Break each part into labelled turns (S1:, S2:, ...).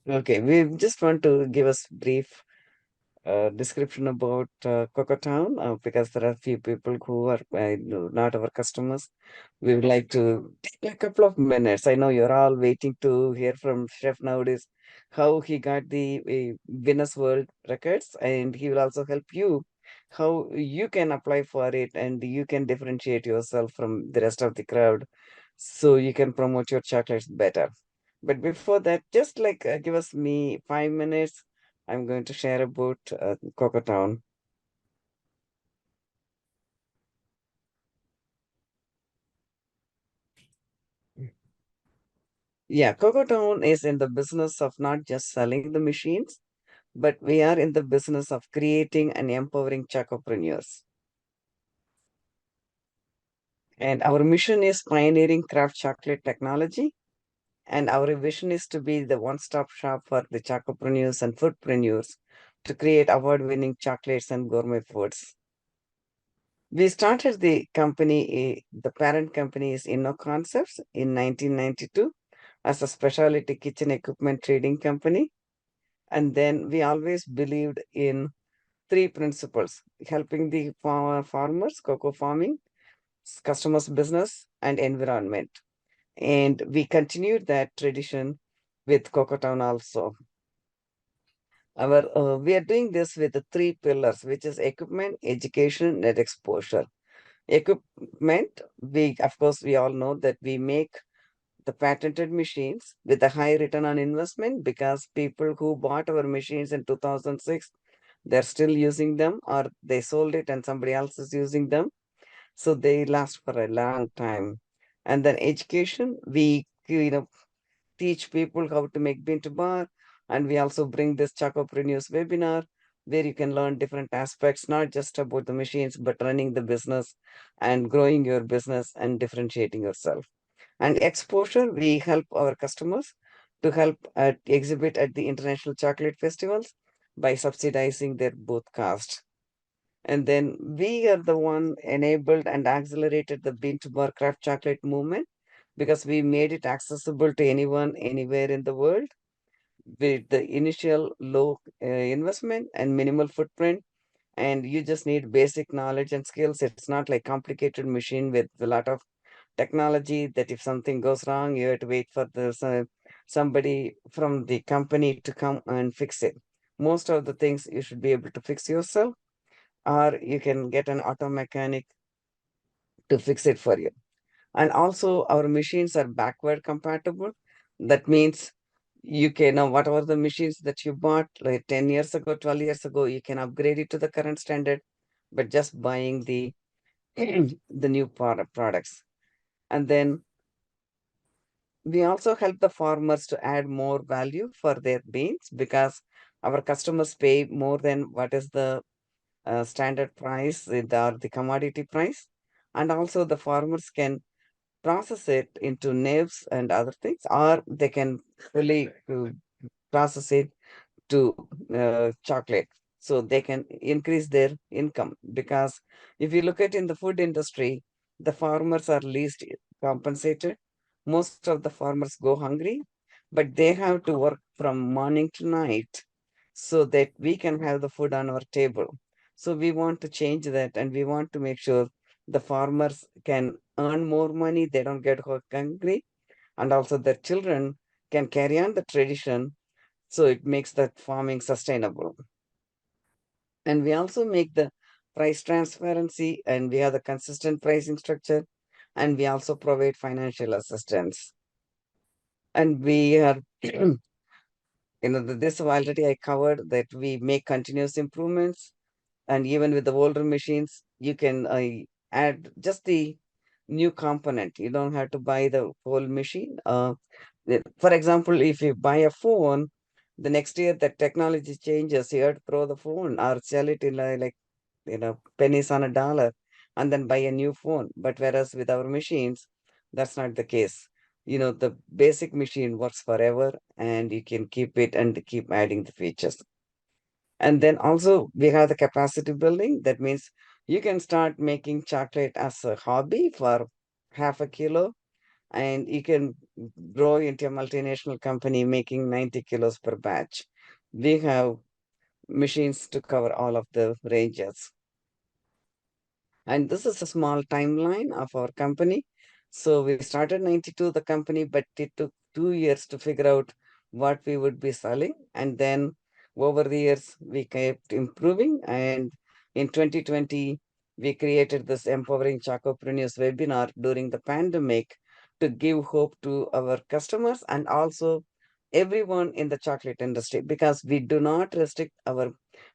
S1: Okay, we just want to give us brief description about Coco Town because there are few people who are not our customers. We would like to take a couple of minutes. I know you're all waiting to hear from Chef nowadays how he got the Guinness World Records, and he will also help you how you can apply for it and you can differentiate yourself from the rest of the crowd so you can promote your chocolates better. But before that, just like give us me 5 minutes. I'm going to share about Coco Town. Yeah, Coco Town is in the business of not just selling the machines, but we are in the business of creating and empowering chocopreneurs. And our mission is pioneering craft chocolate technology. And our vision is to be the one-stop shop for the chocopreneurs and foodpreneurs to create award-winning chocolates and gourmet foods. We started the company, the parent company is Inno Concepts in 1992 as a specialty kitchen equipment trading company. And then we always believed in three principles: helping the farmers, cocoa farming, customers' business, and environment. And we continued that tradition with Cocoa Town also. We are doing this with the three pillars, which is equipment, education, and exposure. Equipment, we of course we all know that we make the patented machines with a high return on investment because people who bought our machines in 2006, they're still using them or they sold it and somebody else is using them. So they last for a long time. And then education, we teach people how to make bean to bar. And we also bring this Chocopreneurs webinar where you can learn different aspects, not just about the machines, but running the business and growing your business and differentiating yourself. And exposure, we help our customers to help exhibit at the international chocolate festivals by subsidizing their booth cost. And then we are the one enabled and accelerated the bean to bar craft chocolate movement because we made it accessible to anyone, anywhere in the world with the initial low investment and minimal footprint. And you just need basic knowledge and skills. It's not like complicated machine with a lot of technology that if something goes wrong, you have to wait for somebody from the company to come and fix it. Most of the things you should be able to fix yourself, or you can get an auto mechanic to fix it for you. And also, our machines are backward compatible. That means you can now whatever the machines that you bought like 10 years ago, 12 years ago, you can upgrade it to the current standard, but just buying the the new products. And then we also help the farmers to add more value for their beans because our customers pay more than what is the standard price or the commodity price. And also the farmers can process it into nibs and other things, or they can fully process it to chocolate. So they can increase their income because if you look at in the food industry, the farmers are least compensated. Most of the farmers go hungry, but they have to work from morning to night so that we can have the food on our table. So we want to change that and we want to make sure the farmers can earn more money, they don't get hungry, and also their children can carry on the tradition so it makes that farming sustainable. And we also make the price transparency and we have the consistent pricing structure and we also provide financial assistance. And we are, this already I covered that we make continuous improvements. And even with the older machines, you can add just the new component. You don't have to buy the whole machine. For example, if you buy a phone, the next year the technology changes. You have to throw the phone or sell it in like pennies on a dollar and then buy a new phone. But whereas with our machines, that's not the case. The basic machine works forever and you can keep it and keep adding the features. And then also we have the capacity building. That means you can start making chocolate as a hobby for half a kilo. and you can grow into a multinational company making 90 kilos per batch. We have machines to cover all of the ranges. And this is a small timeline of our company. So we started 92, the company, but it took 2 years to figure out what we would be selling. And then over the years, we kept improving. And in 2020, we created this Empowering Chocopreneurs webinar during the pandemic to give hope to our customers and also everyone in the chocolate industry, because we do not restrict our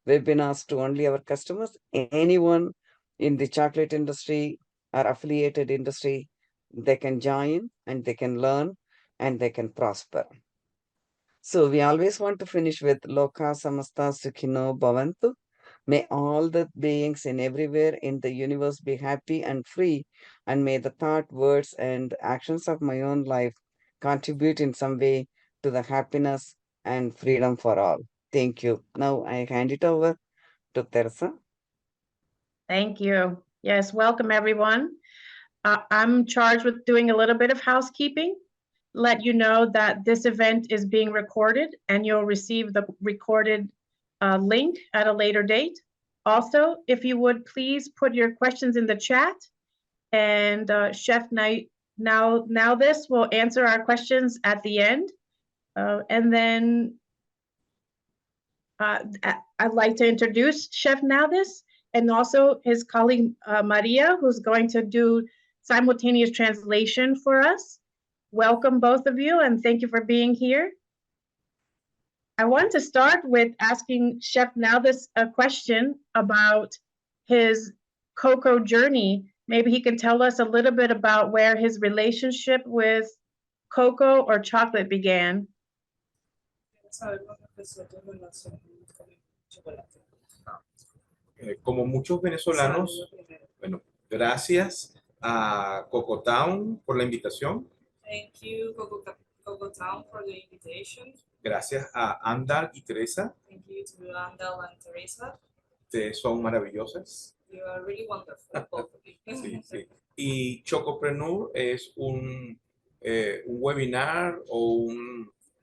S1: webinars to only our customers. Anyone in the chocolate industry or affiliated industry, they can join and they can learn and they can prosper. So we always want to finish with Loka Samasta Sukhino Bhavantu. May all the beings in everywhere in the universe be happy and free, and may the thought, words, and actions of my own life contribute in some way to the happiness and freedom for all. Thank you. Now I hand it over to Teresa.
S2: Thank you. Yes, welcome everyone. I'm charged with doing a little bit of housekeeping. Let you know that this event is being recorded and you'll receive the recorded link at a later date. Also, if you would please put your questions in the chat, and Chef now this will answer our questions at the end. And then I'd like to introduce Chef Naldis and also his colleague Maria, who's going to do simultaneous translation for us. Welcome both of you, and thank you for being here. I want to start with asking Chef Naldis a question about his cocoa journey. Maybe he can tell us a little bit about where his relationship with cocoa or chocolate began.
S3: Como muchos venezolanos, bueno, gracias a Coco Town por la invitación.
S4: Thank you, Coco Town, for the invitation.
S3: Gracias a Andal y Teresa.
S4: Thank you to Andal and Teresa.
S3: Ustedes son maravillosas.
S4: You are really wonderful, both of you.
S3: Sí, sí. Y Chocopreneur es un webinar o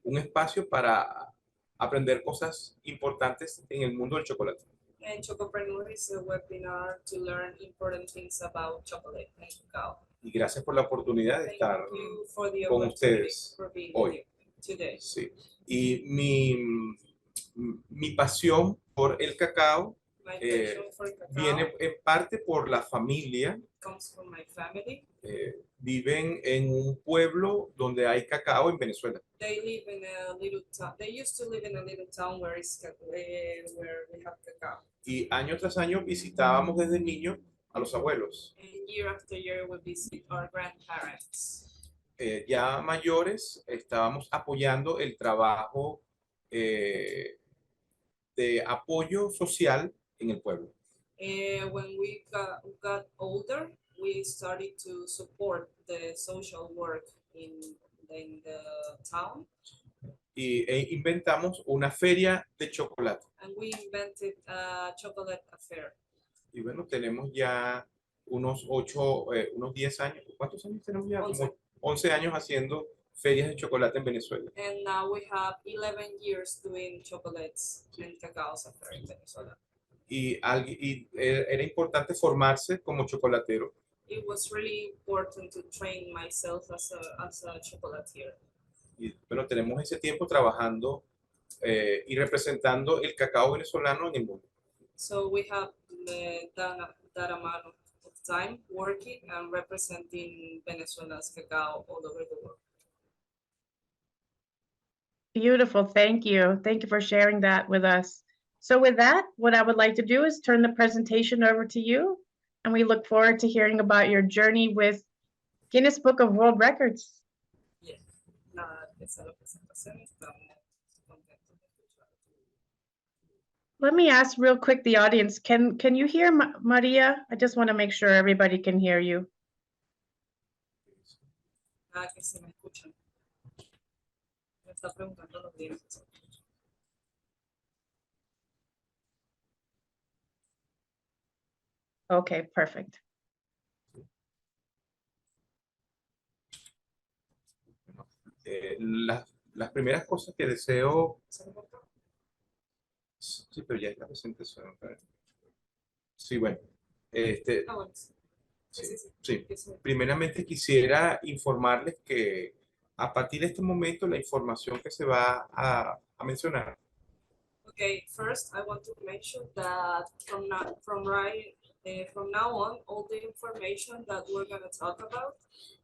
S3: un espacio para aprender cosas importantes en el mundo del chocolate.
S4: And Chocopreneur is a webinar to learn important things about chocolate and cacao.
S3: Y gracias por la oportunidad de estar con ustedes hoy. Sí. Y mi pasión por el cacao viene en parte por la familia. Viven en un pueblo donde hay cacao en Venezuela.
S4: They live in a little town. They used to live in a little town where we have cacao.
S3: Y año tras año visitábamos desde niños a los abuelos.
S4: And year after year we visit our grandparents.
S3: Ya mayores estábamos apoyando el trabajo de apoyo social en el pueblo.
S4: When we got older, we started to support the social work in the town.
S3: Y inventamos una feria de chocolate.
S4: And we invented a chocolate affair.
S3: Y bueno, tenemos ya unos 10 años. ¿Cuántos años tenemos ya?
S4: 11.
S3: Como 11 años haciendo ferias de chocolate en Venezuela.
S4: And now we have 11 years doing chocolates and cacaos affair in Venezuela.
S3: Y era importante formarse como chocolatero.
S4: It was really important to train myself as a chocolatier.
S3: Y bueno, tenemos ese tiempo trabajando y representando el cacao venezolano en el mundo.
S4: So we have done that amount of time working and representing Venezuela's cacao all over the world.
S2: Beautiful, thank you. Thank you for sharing that with us. So with that, what I would like to do is turn the presentation over to you, and we look forward to hearing about your journey with Guinness Book of World Records. Let me ask real quick the audience, can you hear Maria? I just want to make sure everybody can hear you. Okay, perfect.
S3: las primeras cosas que deseo... Sí, pero ya es la presentación. Sí, bueno.
S4: Ah, bueno, sí.
S3: Sí,
S4: Sí, sí.
S3: sí.
S4: Que sí.
S3: Primeramente quisiera informarles que a partir de este momento la información que se va a mencionar
S4: Okay, first I want to mention that from now on, all the information that we're gonna talk about,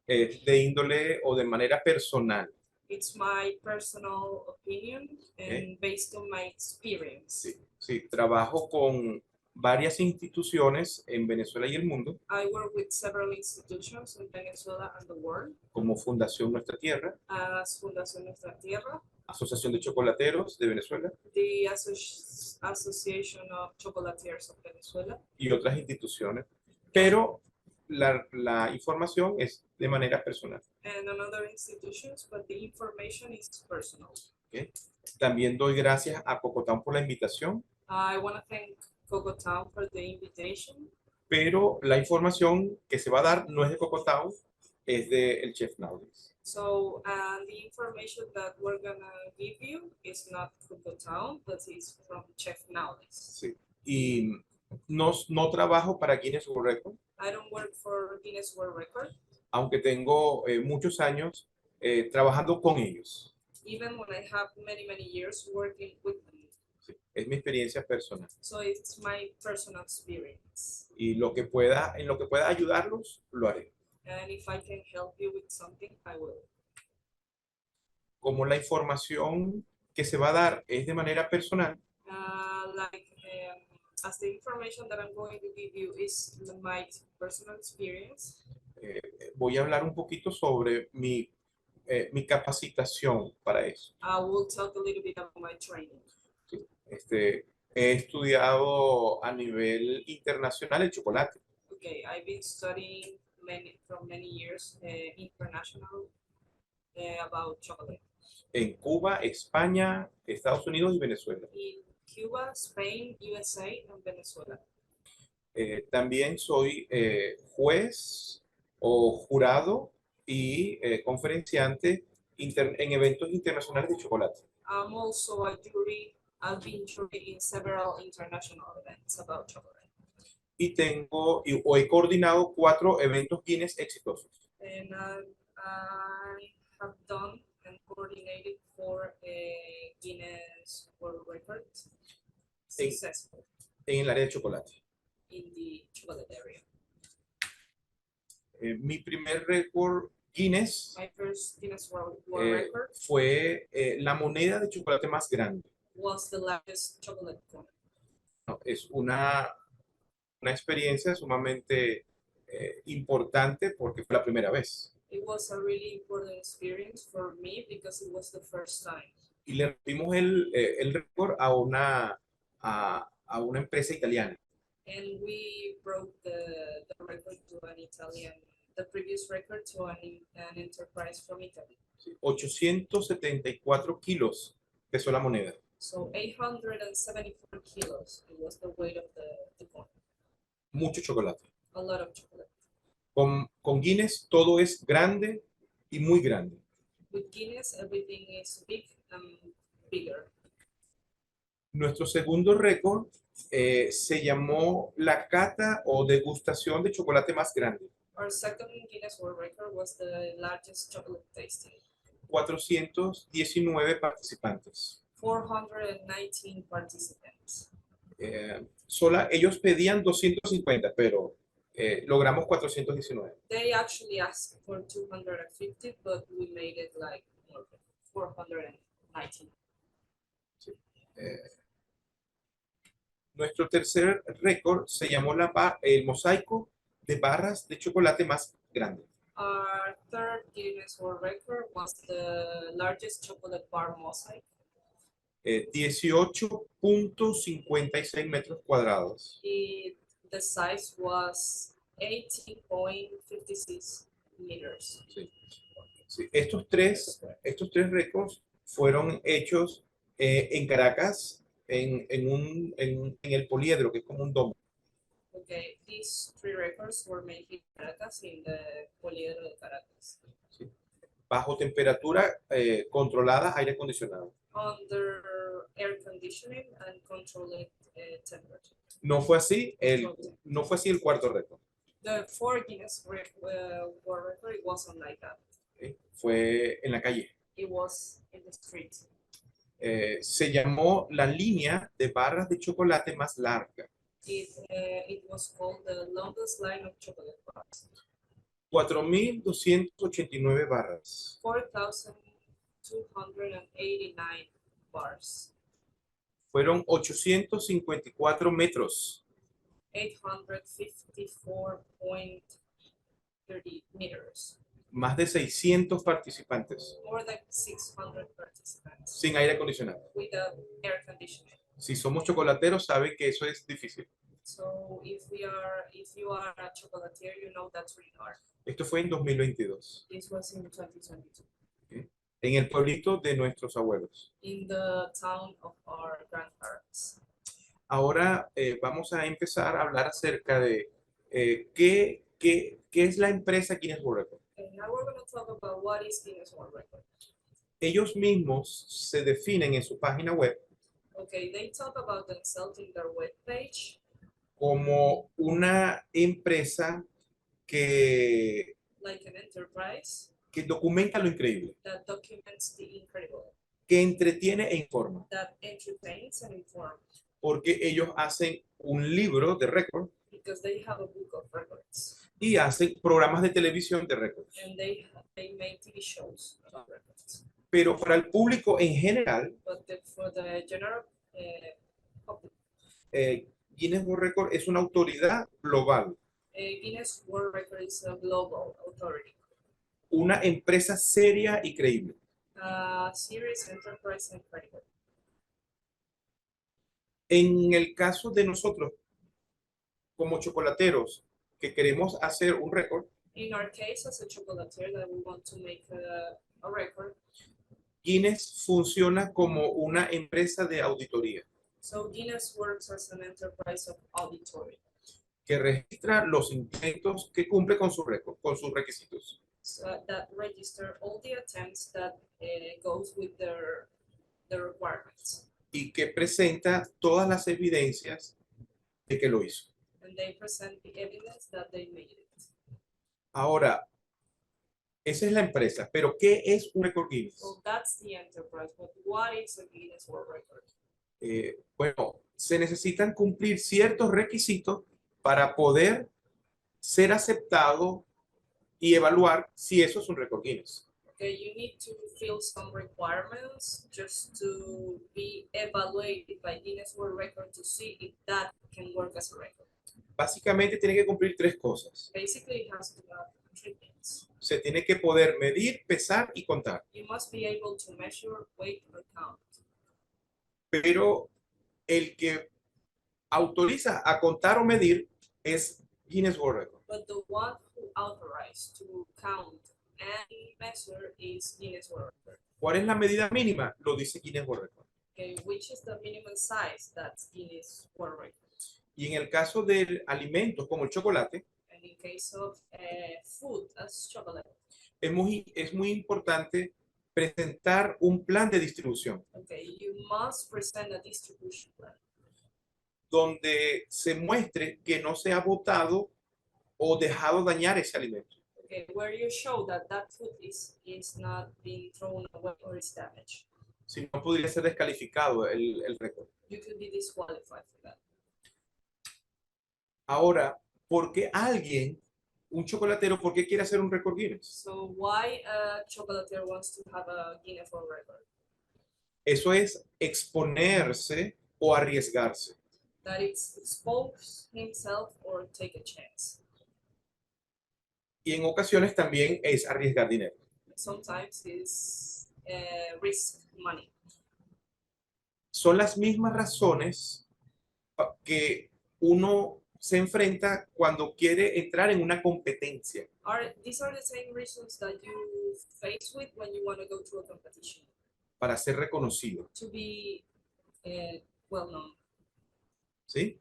S3: es de índole o de manera personal.
S4: it's my personal opinion and based on my experience.
S3: Sí, sí, trabajo con varias instituciones en Venezuela y el mundo,
S4: I work with several institutions in Venezuela and the world,
S3: como Fundación Nuestra Tierra,
S4: as Fundación Nuestra Tierra,
S3: Asociación de Chocolateros de Venezuela
S4: the Association of Chocolatiers of Venezuela,
S3: y otras instituciones, pero la información es de manera personal.
S4: and another institutions, but the information is personal.
S3: ¿Ok? También doy gracias a Cocotán por la invitación,
S4: I want to thank Town for the invitation,
S3: pero la información que se va a dar no es de Cocotán, es del chef Naudis.
S4: so the information that we're gonna give you is not Town, but is from Chef Naudis.
S3: Sí. Y no trabajo para Guinness World Record,
S4: I don't work for Guinness World Record,
S3: aunque tengo muchos años trabajando con ellos.
S4: even when I have many years working with them.
S3: Sí, es mi experiencia personal.
S4: So it's my personal experience.
S3: Y en lo que pueda ayudarlos, lo haré.
S4: And if I can help you with something, I will.
S3: Como la información que se va a dar es de manera personal,
S4: As the information that I'm going to give you is my personal experience,
S3: voy a hablar un poquito sobre mi capacitación para eso.
S4: I will talk a little bit about my training.
S3: Sí, he estudiado a nivel internacional el chocolate.
S4: Okay, I've been studying from many years international about chocolate.
S3: En Cuba, España, Estados Unidos y Venezuela.
S4: In Cuba, Spain, USA, and Venezuela.
S3: También soy juez o jurado y conferenciante en eventos internacionales de chocolate.
S4: I'm also a jury. I've been jury in several international events about chocolate.
S3: Y he coordinado 4 eventos Guinness exitosos.
S4: And I have done and coordinated for a Guinness World Record successful
S3: En el área de chocolate.
S4: in the chocolate area.
S3: Mi primer récord Guinness
S4: My first Guinness World Record
S3: fue la moneda de chocolate más grande.
S4: was the largest chocolate coin.
S3: No, es una experiencia sumamente importante porque fue la primera vez.
S4: It was a really important experience for me because it was the first time.
S3: Y le rompimos el récord a una empresa italiana.
S4: And we broke the record to an Italian, the previous record to an enterprise from Italy.
S3: 874 kilos pesó la moneda.
S4: So 874 kilos, it was the weight of the coin.
S3: Mucho chocolate.
S4: A lot of chocolate.
S3: Con Guinness todo es grande y muy grande.
S4: With Guinness, everything is big and bigger.
S3: Nuestro segundo récord se llamó la cata o degustación de chocolate más grande.
S4: Our second Guinness World Record was the largest chocolate tasting.
S3: 419 participantes.
S4: 419 participants.
S3: Ellos pedían 250, pero logramos 419.
S4: They actually asked for 250, but we made it like 419.
S3: Sí. Nuestro tercer récord se llamó el mosaico de barras de chocolate más grande.
S4: Our third Guinness World Record was the largest chocolate bar mosaic.
S3: 18.56 metros cuadrados.
S4: The size was 18.56 meters.
S3: Sí. Sí. Estos tres récords fueron hechos en Caracas, en el poliedro, que es como un domo.
S4: Okay, these 3 records were made in Caracas, in the Poliedro de Caracas.
S3: Sí. bajo temperatura controlada, aire acondicionado.
S4: under air conditioning and controlled temperature.
S3: No fue así no fue así el cuarto reto.
S4: The 4 Guinness World Record, it wasn't like that.
S3: ¿Ok? Fue en la calle.
S4: It was in the street.
S3: Se llamó la línea de barras de chocolate más larga.
S4: It was called the longest line of chocolate bars.
S3: 4.289 barras.
S4: 4,289 bars.
S3: Fueron 854 metros.
S4: 854.30 meters.
S3: Más de 600 participantes.
S4: More than 600 participants.
S3: Sin aire acondicionado.
S4: Without air conditioning.
S3: Si somos chocolateros, saben que eso es difícil.
S4: So if you are a chocolatier, you know that's really hard.
S3: Esto fue en 2022.
S4: This was in 2022.
S3: ¿Ok? En el pueblito de nuestros abuelos.
S4: In the town of our grandparents.
S3: Ahora vamos a empezar a hablar acerca de qué es la empresa Guinness World Record.
S4: And now we're going to talk about what is Guinness World Record.
S3: Ellos mismos se definen en su página web
S4: Okay, they talk about themselves in their webpage
S3: como una empresa que
S4: like an enterprise
S3: documenta lo increíble,
S4: that documents the incredible,
S3: que entretiene e informa,
S4: that entertains and informs,
S3: porque ellos hacen un libro de récord
S4: because they have a book of records
S3: y hacen programas de televisión de récords.
S4: and they make TV shows about records.
S3: Pero para el público en general,
S4: But for the general public,
S3: Guinness World Record es una autoridad global,
S4: Guinness World Record is a global authority,
S3: una empresa seria y creíble.
S4: serious enterprise and credible.
S3: En el caso de nosotros, como chocolateros, que queremos hacer un récord,
S4: In our case, as a chocolatier that we want to make a record,
S3: Guinness funciona como una empresa de auditoría
S4: so Guinness works as an enterprise of auditory.
S3: que registra los intentos que cumple con su récord, con sus requisitos.
S4: So that register all the attempts that goes with the requirements,
S3: Y que presenta todas las evidencias de que lo hizo.
S4: and they present the evidence that they made it.
S3: Ahora, esa es la empresa, pero ¿qué es un récord Guinness?
S4: So that's the enterprise, but what is a Guinness World Record?
S3: Bueno, se necesitan cumplir ciertos requisitos para poder ser aceptado y evaluar si eso es un récord Guinness.
S4: Okay, you need to fill some requirements just to be evaluated by Guinness World Record to see if that can work as a record.
S3: Básicamente tiene que cumplir tres cosas.
S4: Basically, it has to have 3 things.
S3: Se tiene que poder medir, pesar y contar.
S4: You must be able to measure, weight, or count.
S3: Pero el que autoriza a contar o medir es Guinness World Record.
S4: But the one who authorized to count and measure is Guinness World Record.
S3: ¿Cuál es la medida mínima? Lo dice Guinness World Record.
S4: Okay, which is the minimum size that's Guinness World Record.
S3: Y en el caso de alimentos como el chocolate,
S4: And in case of food as chocolate,
S3: es muy importante presentar un plan de distribución
S4: okay, you must present a distribution plan
S3: donde se muestre que no se ha botado o dejado dañar ese alimento.
S4: okay, where you show that that food is not being thrown away or is damaged.
S3: Si no, podría ser descalificado el récord.
S4: You could be disqualified for that.
S3: Ahora, ¿por qué alguien, un chocolatero, por qué quiere hacer un récord Guinness?
S4: So why a chocolatier wants to have a Guinness World Record?
S3: Eso es exponerse o arriesgarse.
S4: That it's expose himself or take a chance.
S3: Y en ocasiones también es arriesgar dinero.
S4: Sometimes it's risk money.
S3: Son las mismas razones que uno se enfrenta cuando quiere entrar en una competencia.
S4: These are the same reasons that you face with when you want to go to a competition.
S3: Para ser reconocido,
S4: To be well known
S3: ¿sí?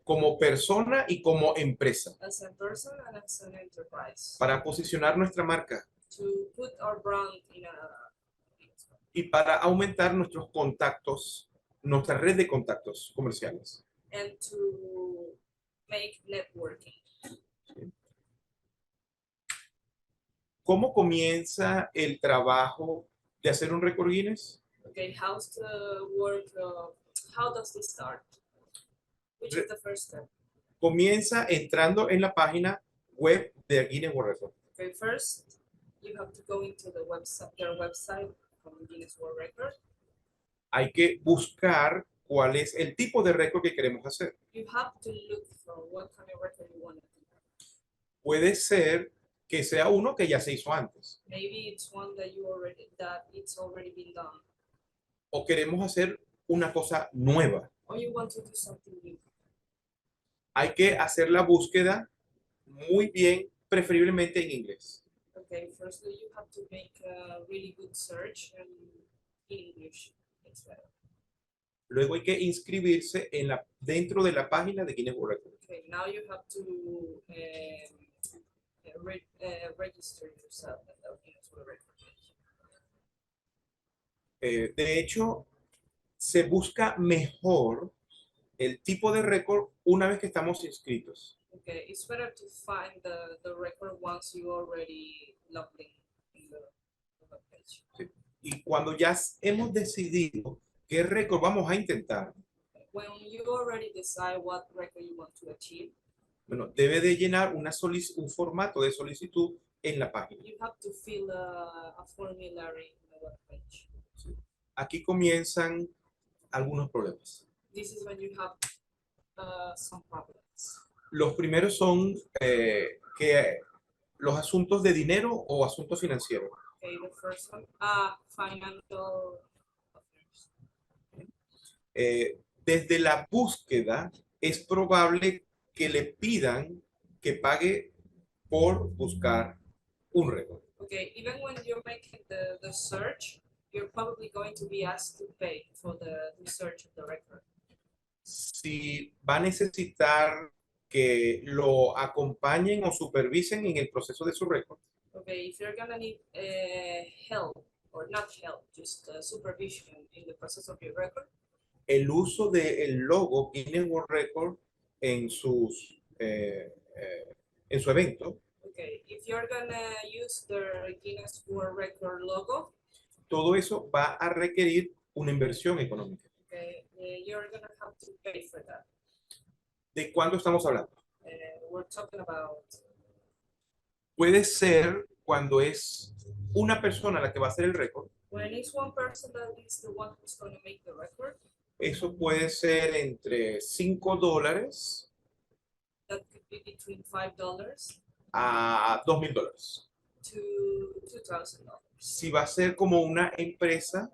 S3: Como persona y como empresa,
S4: as a person and as an enterprise.
S3: para posicionar nuestra marca,
S4: to put our brand in a
S3: y para aumentar nuestros contactos, nuestra red de contactos comerciales.
S4: and to make networking.
S3: ¿Cómo comienza el trabajo de hacer un récord Guinness?
S4: Okay, how's the work? How does this start? Which is the first step?
S3: Comienza entrando en la página web de Guinness World Records.
S4: Okay, first you have to go into the website, their website from Guinness World Record.
S3: Hay que buscar cuál es el tipo de récord que queremos hacer.
S4: You have to look for what kind of record you want to do.
S3: Puede ser que sea uno que ya se hizo antes.
S4: Maybe it's one that it's already been done,
S3: O queremos hacer una cosa nueva.
S4: or you want to do something new.
S3: Hay que hacer la búsqueda muy bien, preferiblemente en inglés.
S4: Okay, firstly you have to make a really good search in English. It's better.
S3: Luego hay que inscribirse dentro de la página de Guinness World Records.
S4: Okay, now you have to register yourself at the Guinness World Record page.
S3: De hecho, se busca mejor el tipo de récord una vez que estamos inscritos.
S4: Okay, it's better to find the record once you already logged in the web page.
S3: Y cuando ya hemos decidido qué récord vamos a intentar,
S4: When you already decide what record you want to achieve,
S3: bueno, debe de llenar un formato de solicitud en la página.
S4: you have to fill a formulary in the web page.
S3: Aquí comienzan algunos problemas.
S4: This is when you have some problems.
S3: Los primeros son que los asuntos de dinero o asuntos financieros.
S4: Okay, the first one, financial affairs.
S3: Desde la búsqueda es probable que le pidan que pague por buscar un récord.
S4: Okay, even when you're making the search, you're probably going to be asked to pay for the search of the record.
S3: Si va a necesitar que lo acompañen o supervisen en el proceso de su récord,
S4: Okay, if you're gonna need help, or not help, just supervision in the process of your record,
S3: el uso del logo Guinness World Record en su evento,
S4: okay, if you're gonna use the Guinness World Record logo,
S3: todo eso va a requerir una inversión económica.
S4: okay, you're gonna have to pay for that.
S3: ¿De cuándo estamos hablando?
S4: We're talking about,
S3: Puede ser cuando es una persona la que va a hacer el récord.
S4: when it's one person that is the one who's going to make the record,
S3: Eso puede ser entre $5
S4: that could be between $5
S3: a $2,000.
S4: to $2,000.
S3: Si va a ser como una empresa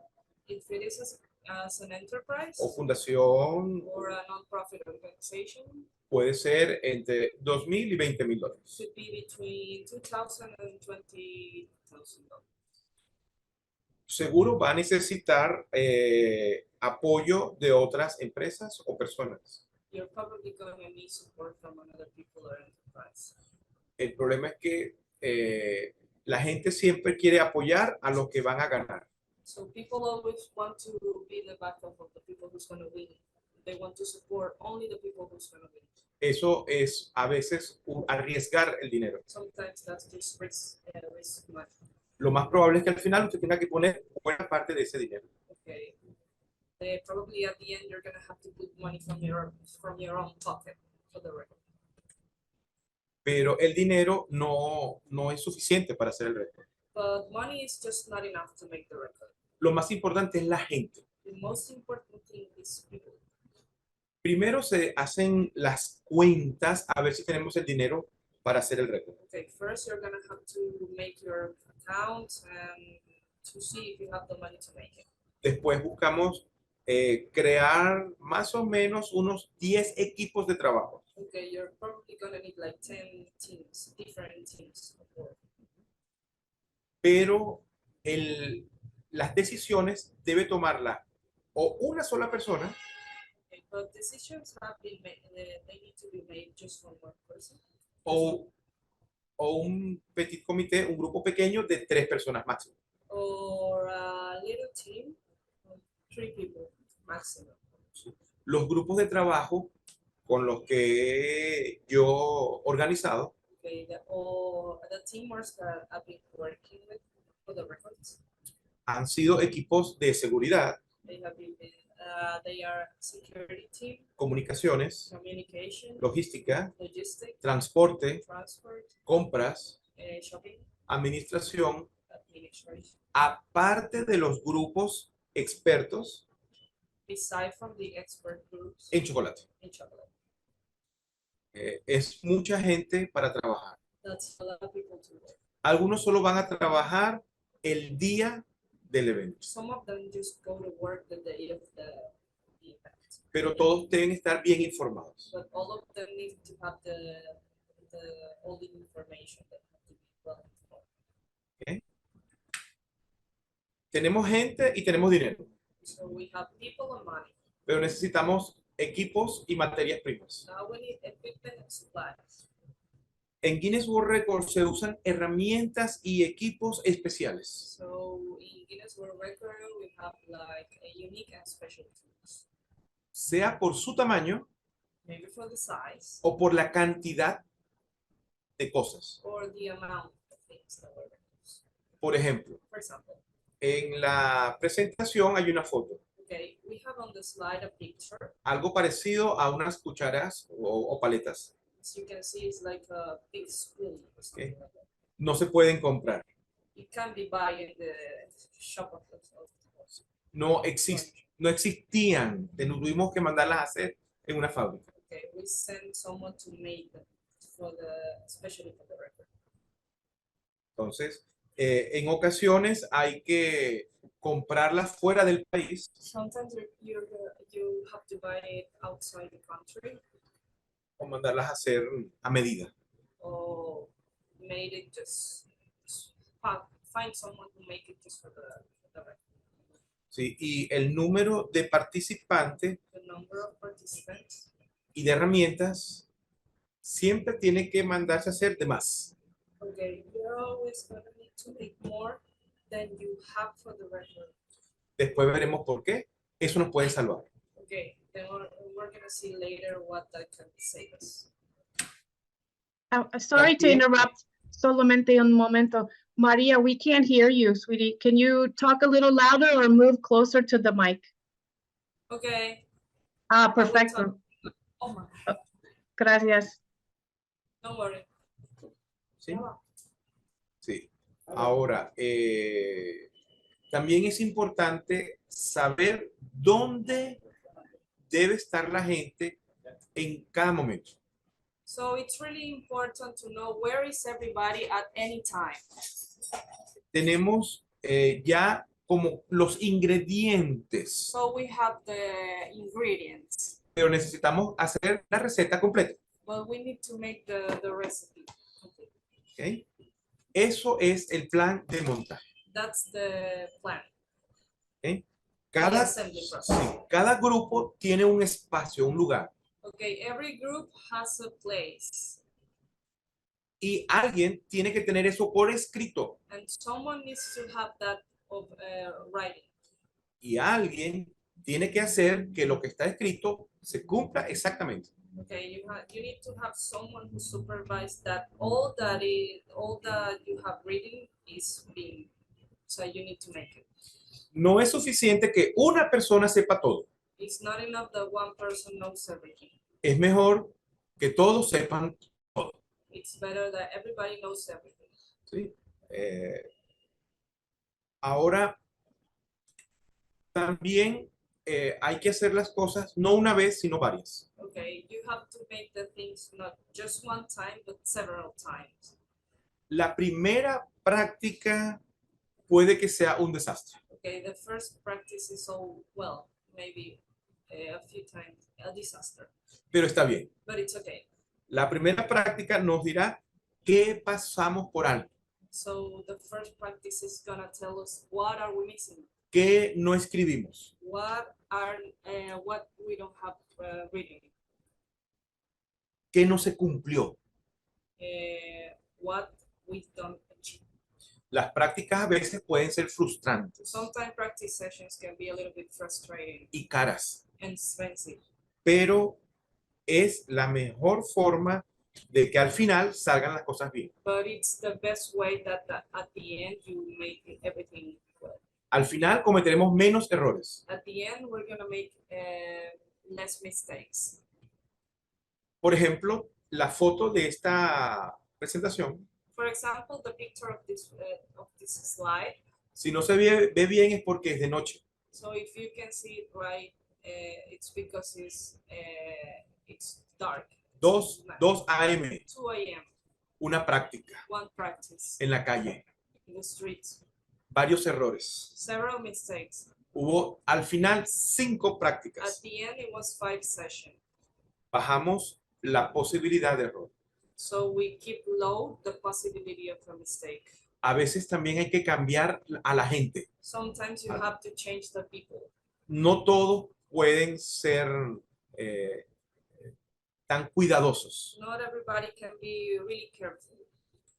S4: If it is as an enterprise
S3: o fundación,
S4: or a non-profit organization,
S3: puede ser entre $2,000 y $20,000.
S4: should be between $2,000 and $20,000.
S3: Seguro va a necesitar apoyo de otras empresas o personas.
S4: You're probably going to need support from another people or enterprise.
S3: El problema es que la gente siempre quiere apoyar a los que van a ganar.
S4: So people always want to be the backup of the people who's going to win. They want to support only the people who's going to win.
S3: Eso es a veces arriesgar el dinero.
S4: Sometimes that's just risk money.
S3: Lo más probable es que al final usted tenga que poner buena parte de ese dinero.
S4: Okay. Probably at the end you're going to have to put money from your own pocket for the record.
S3: Pero el dinero no es suficiente para hacer el récord.
S4: But money is just not enough to make the record.
S3: Lo más importante es la gente.
S4: The most important thing is people.
S3: Primero se hacen las cuentas a ver si tenemos el dinero para hacer el récord.
S4: Okay, first you're gonna have to make your account and to see if you have the money to make it.
S3: Después buscamos crear más o menos unos 10 equipos de trabajo.
S4: Okay, you're probably gonna need like 10 teams, different teams of work.
S3: Pero las decisiones debe tomarla o una sola persona
S4: Okay, but decisions have been made, they need to be made just from one person.
S3: o o un petit comité, un grupo pequeño de 3 personas máximo.
S4: or a little team of 3 people maximum.
S3: Los grupos de trabajo con los que yo organizado
S4: Okay, the teamworks that I've been working with for the records,
S3: han sido equipos de seguridad,
S4: they are security team,
S3: comunicaciones,
S4: communication,
S3: logística,
S4: logistics,
S3: transporte,
S4: transport,
S3: compras,
S4: shopping,
S3: administración,
S4: administration.
S3: aparte de los grupos expertos
S4: Aside from the expert groups
S3: en chocolate.
S4: in chocolate,
S3: Es mucha gente para trabajar.
S4: that's a lot of people to work.
S3: Algunos solo van a trabajar el día del evento,
S4: Some of them just go to work the day of the event,
S3: pero todos deben estar bien informados.
S4: but all of them need to have all the information that have to be well informed.
S3: ¿Ok? Tenemos gente y tenemos dinero,
S4: So we have people and money.
S3: pero necesitamos equipos y materias primas.
S4: Now we need equipment and supplies.
S3: En Guinness World Records se usan herramientas y equipos especiales.
S4: So in Guinness World Record, we have like a unique and special tools.
S3: Sea por su tamaño
S4: Maybe for the size
S3: o por la cantidad de cosas.
S4: or the amount of things that we're records.
S3: Por ejemplo,
S4: For example,
S3: en la presentación hay una foto,
S4: okay, we have on the slide a picture.
S3: algo parecido a unas cucharas o paletas.
S4: As you can see, it's like a big spoon or something
S3: Okay.
S4: like that.
S3: No se pueden comprar.
S4: It can be buy in the shop of the
S3: No existían. Tuvimos que mandarlas a hacer en una fábrica.
S4: Okay, we send someone to make them especially for the record.
S3: Entonces, en ocasiones hay que comprarlas fuera del país
S4: Sometimes you have to buy it outside the country
S3: o mandarlas a hacer a medida.
S4: or made it just find someone who make it just for the record.
S3: ¿Sí? Y el número de participantes
S4: The number of participants,
S3: y de herramientas siempre tiene que mandarse a hacer de más.
S4: okay, you're always gonna need to make more than you have for the record.
S3: Después veremos por qué. Eso nos puede salvar.
S4: Okay, then we're gonna see later what that can save us.
S2: Sorry to
S3: También-
S2: interrupt, solamente un momento. Maria, we can't hear you, sweetie. Can you talk a little louder or move closer to the mic?
S4: Okay.
S2: Ah,
S4: I will
S2: perfecto.
S4: talk. Oh my God,
S2: Gracias.
S4: don't worry.
S3: ¿Sí? Sí. Ahora, también es importante saber dónde debe estar la gente en cada momento.
S4: So it's really important to know where is everybody at any time.
S3: Tenemos ya como los ingredientes,
S4: So we have the ingredients,
S3: pero necesitamos hacer la receta completa.
S4: but we need to make the recipe.
S3: ¿Ok? Eso es el plan de montaje.
S4: That's the plan.
S3: ¿Ok? Cada,
S4: assembly
S3: sí,
S4: process.
S3: cada grupo tiene un espacio, un lugar.
S4: Okay, every group has a place,
S3: Y alguien tiene que tener eso por escrito.
S4: and someone needs to have that of writing.
S3: Y alguien tiene que hacer que lo que está escrito se cumpla exactamente.
S4: Okay, you need to have someone who supervises that all that you have written is being. So you need to make it.
S3: No es suficiente que una persona sepa todo.
S4: It's not enough that one person knows everything.
S3: Es mejor que todos sepan.
S4: It's better that everybody knows everything.
S3: ¿Sí? Ahora, también hay que hacer las cosas no una vez, sino varias.
S4: Okay, you have to make the things not just one time, but several times.
S3: La primera práctica puede que sea un desastre.
S4: Okay, the first practice is maybe a few times a disaster,
S3: Pero está bien.
S4: but it's okay.
S3: La primera práctica nos dirá qué pasamos por alto,
S4: So the first practice is gonna tell us what are we missing,
S3: qué no escribimos,
S4: what we don't have written,
S3: qué no se cumplió.
S4: what we don't achieve.
S3: Las prácticas a veces pueden ser frustrantes
S4: Sometimes practice sessions can be a little bit frustrating
S3: y caras,
S4: and expensive,
S3: pero es la mejor forma de que al final salgan las cosas bien.
S4: but it's the best way that at the end you make everything well.
S3: Al final cometeremos menos errores.
S4: At the end, we're gonna make less mistakes.
S3: Por ejemplo, la foto de esta presentación,
S4: For example, the picture of this slide.
S3: si no se ve bien es porque es de noche.
S4: So if you can see it right, it's because it's dark.
S3: 2 a.m.,
S4: 2 a.m.
S3: una práctica
S4: One practice
S3: en la calle,
S4: in the streets.
S3: varios errores.
S4: Several mistakes.
S3: Hubo al final 5
S4: At
S3: prácticas.
S4: the end, it was 5 sessions.
S3: Bajamos la posibilidad de error.
S4: So we keep low the possibility of a mistake.
S3: A veces también hay que cambiar a la gente.
S4: Sometimes you have to change the people.
S3: No todos pueden ser tan cuidadosos,
S4: Not everybody can be really careful,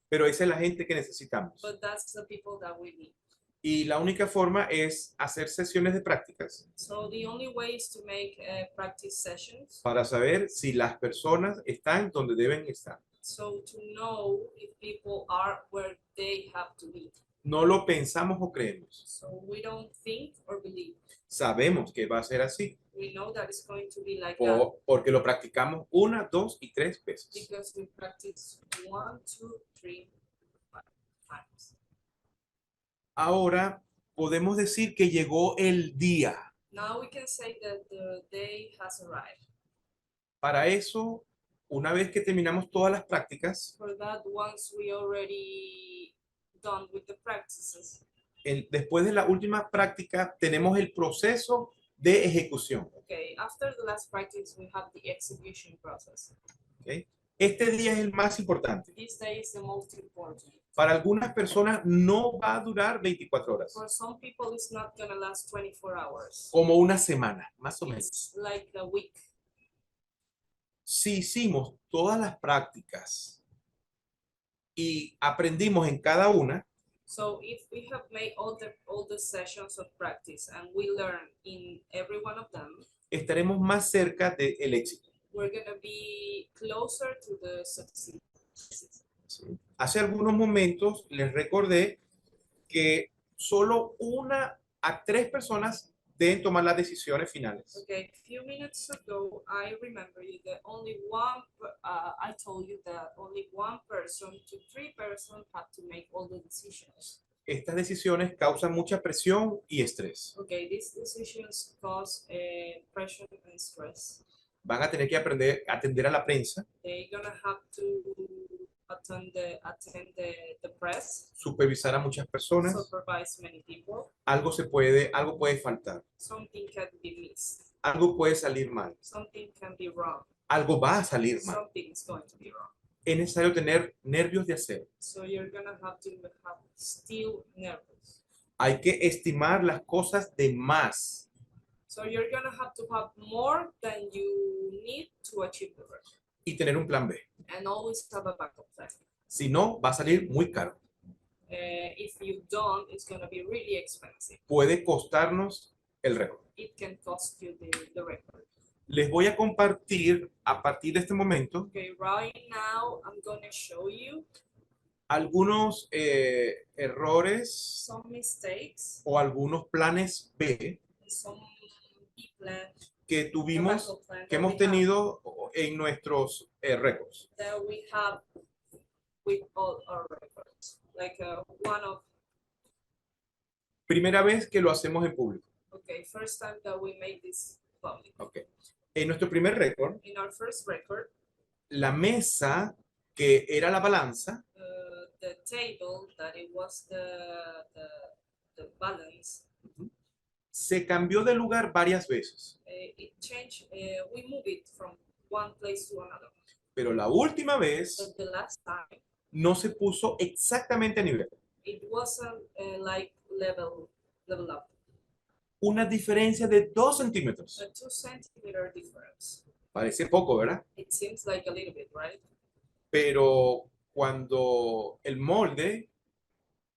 S3: pero esa es la gente que necesitamos.
S4: but that's the people that we need.
S3: Y la única forma es hacer sesiones de prácticas
S4: So the only way is to make practice sessions.
S3: para saber si las personas están donde deben estar.
S4: So to know if people are where they have to be.
S3: No lo pensamos o creemos.
S4: So we don't think or believe.
S3: Sabemos que va a ser así
S4: We know that it's going to be like that
S3: porque lo practicamos 1, 2 y 3 veces.
S4: because we practice 1, 2, 3, 5 times.
S3: Ahora podemos decir que llegó el día.
S4: Now we can say that the day has arrived.
S3: Para eso, una vez que terminamos todas las prácticas,
S4: For that, once we already done with the practices,
S3: después de la última práctica, tenemos el proceso de ejecución.
S4: okay, after the last practice, we have the execution process.
S3: ¿Ok? Este día es el más importante.
S4: This day is the most important.
S3: Para algunas personas no va a durar 24 horas,
S4: For some people, it's not gonna last 24 hours.
S3: como una semana, más o menos.
S4: It's like a week.
S3: Si hicimos todas las prácticas y aprendimos en cada una,
S4: So if we have made all the sessions of practice and we learn in every one of them,
S3: estaremos más cerca del éxito.
S4: we're gonna be closer to the success.
S3: ¿Sí? Hace algunos momentos les recordé que solo 1 a 3 personas deben tomar las decisiones finales.
S4: Okay, a few minutes ago, I remember you that I told you that only 1 person to 3 persons have to make all the decisions.
S3: Estas decisiones causan mucha presión y estrés.
S4: Okay, these decisions cause pressure and stress.
S3: Van a tener que aprender a atender a la prensa,
S4: They're gonna have to attend the press,
S3: supervisar a muchas personas.
S4: supervise many people.
S3: Algo puede faltar,
S4: Something can be missed.
S3: algo puede salir mal,
S4: Something can be wrong.
S3: algo va a salir mal.
S4: Something is going to be wrong.
S3: Es necesario tener nervios de acero.
S4: So you're gonna have to have still nervous.
S3: Hay que estimar las cosas de más.
S4: So you're gonna have to have more than you need to achieve the result.
S3: Y tener un plan B.
S4: And always have a backup plan.
S3: Si no, va a salir muy caro.
S4: If you don't, it's gonna be really expensive.
S3: Puede costarnos el récord.
S4: It can cost you the record.
S3: Les voy a compartir a partir de este momento
S4: Okay, right now I'm gonna show you
S3: algunos errores
S4: some mistakes,
S3: o algunos planes B
S4: some B-plan,
S3: que
S4: a
S3: tuvimos,
S4: backup plan
S3: que hemos tenido en nuestros récords.
S4: that we have with all our records. Like one of,
S3: Primera vez que lo hacemos en público.
S4: okay, first time that we made this public.
S3: Okay. En nuestro primer récord,
S4: In our first record,
S3: la mesa que era la balanza
S4: the table that it was the balance,
S3: se cambió de lugar varias veces,
S4: it changed, we moved it from one place to another.
S3: pero la última vez
S4: But the last time,
S3: no se puso exactamente a nivel.
S4: it wasn't like level up,
S3: Una diferencia de 2 centímetros.
S4: a 2 centimeter difference.
S3: Parece poco, ¿verdad?
S4: It seems like a little bit, right?
S3: Pero cuando el molde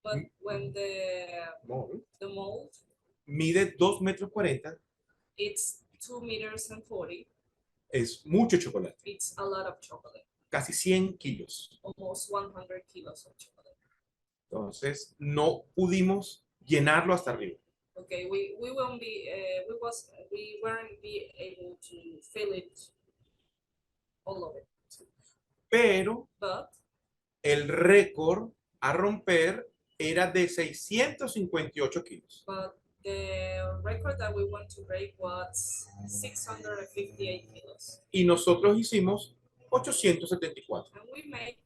S4: But when the mold,
S3: mide 2,40 metros,
S4: it's 2 meters and 40,
S3: es mucho chocolate,
S4: it's a lot of chocolate,
S3: casi 100 kilos.
S4: almost 100 kilos of chocolate.
S3: Entonces, no pudimos llenarlo hasta arriba.
S4: Okay, we won't be we weren't be able to fill it, all of it.
S3: Pero
S4: But
S3: el récord a romper era de 658 kilos.
S4: but the record that we want to break was 658 kilos,
S3: Y nosotros hicimos 874.
S4: and we made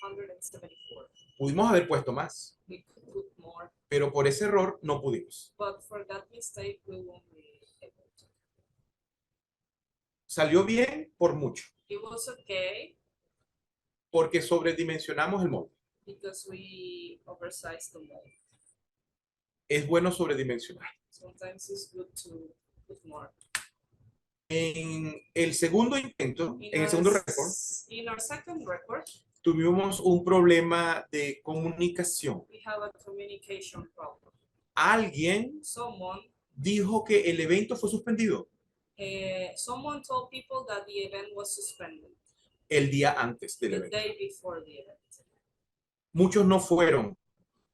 S4: 174.
S3: Pudimos haber puesto más,
S4: We could put more,
S3: pero por ese error no pudimos.
S4: but for that mistake, we won't be able to.
S3: Salió bien por mucho,
S4: It was okay
S3: porque sobredimensionamos el molde.
S4: because we oversized the mold.
S3: Es bueno sobredimensionar.
S4: Sometimes it's good to put more.
S3: En el segundo intento,
S4: In
S3: en el
S4: our
S3: segundo
S4: s-
S3: récord,
S4: In our second record,
S3: tuvimos un problema de comunicación.
S4: we have a communication problem.
S3: Alguien
S4: Someone
S3: dijo que el evento fue suspendido
S4: someone told people that the event was suspended
S3: el día antes del
S4: the
S3: evento.
S4: day before the event.
S3: Muchos no fueron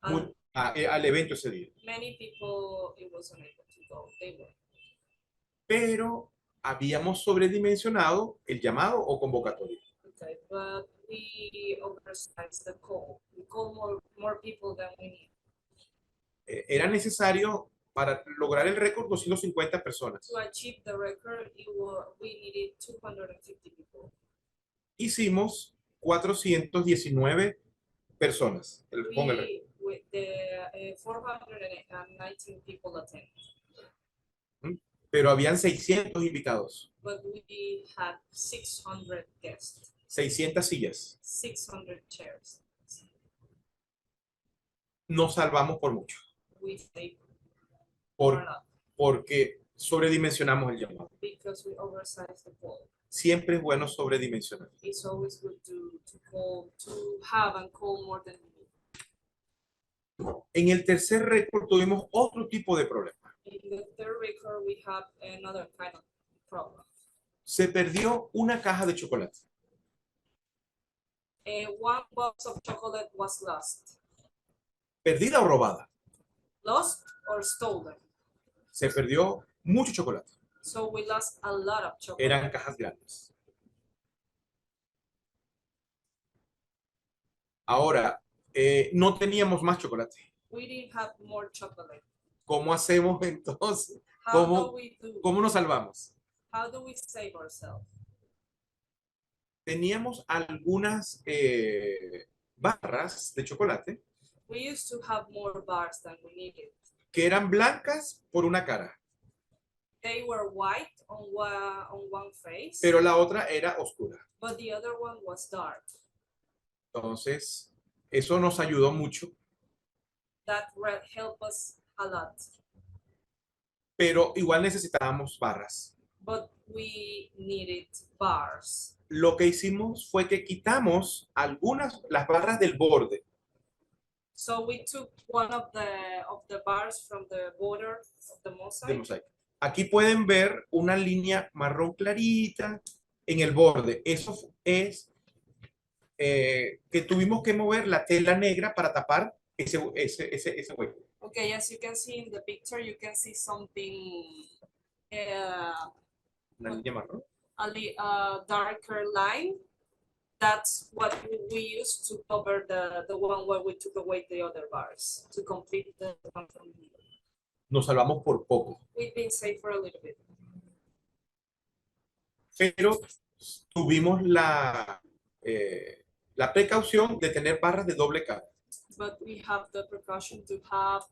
S4: And
S3: al evento ese día,
S4: many people it wasn't able to go. They were.
S3: pero habíamos sobredimensionado el llamado o convocatoria.
S4: Okay, but we oversized the call. We call more people than we need.
S3: Era necesario para lograr el récord 250 personas.
S4: To achieve the record, we needed 250 people.
S3: Hicimos 419 personas con el récord.
S4: With the 419 people attended,
S3: Pero habían 600 invitados,
S4: but we had 600 guests,
S3: 600 sillas.
S4: 600 chairs.
S3: Nos salvamos por mucho,
S4: We saved
S3: por-
S4: more up
S3: porque sobredimensionamos el llamado.
S4: because we oversized the call.
S3: Siempre es bueno sobredimensionar.
S4: It's always good to call, to have and call more than we need.
S3: En el tercer récord tuvimos otro tipo de problema.
S4: In the third record, we have another kind of problem.
S3: Se perdió una caja de chocolate.
S4: One box of chocolate was lost.
S3: ¿Perdida o robada?
S4: Lost or stolen.
S3: Se perdió mucho chocolate.
S4: So we lost a lot of chocolate.
S3: Eran cajas grandes. Ahora, no teníamos más chocolate.
S4: We didn't have more chocolate.
S3: ¿Cómo hacemos entonces?
S4: How
S3: ¿Cómo-
S4: do we do?
S3: ¿Cómo nos salvamos?
S4: How do we save ourselves?
S3: Teníamos algunas barras de chocolate
S4: We used to have more bars than we needed.
S3: que eran blancas por una cara,
S4: They were white on one face,
S3: pero la otra era oscura.
S4: but the other one was dark.
S3: Entonces, eso nos ayudó mucho,
S4: That helped us a lot.
S3: pero igual necesitábamos barras.
S4: But we needed bars.
S3: Lo que hicimos fue que quitamos las barras del borde.
S4: So we took one of the bars from the border of the
S3: de
S4: mosaic.
S3: mosaico. Aquí pueden ver una línea marrón clarita en el borde. Eso es que tuvimos que mover la tela negra para tapar ese hueco.
S4: Okay, as you can see in the picture, you can see something,
S3: Una línea marrón.
S4: a darker line. That's what we used to cover the one where we took away the other bars to complete the one from here.
S3: Nos salvamos por poco,
S4: We've been safe for a little bit,
S3: pero tuvimos la precaución de tener barras de doble cara.
S4: but we have the precaution to have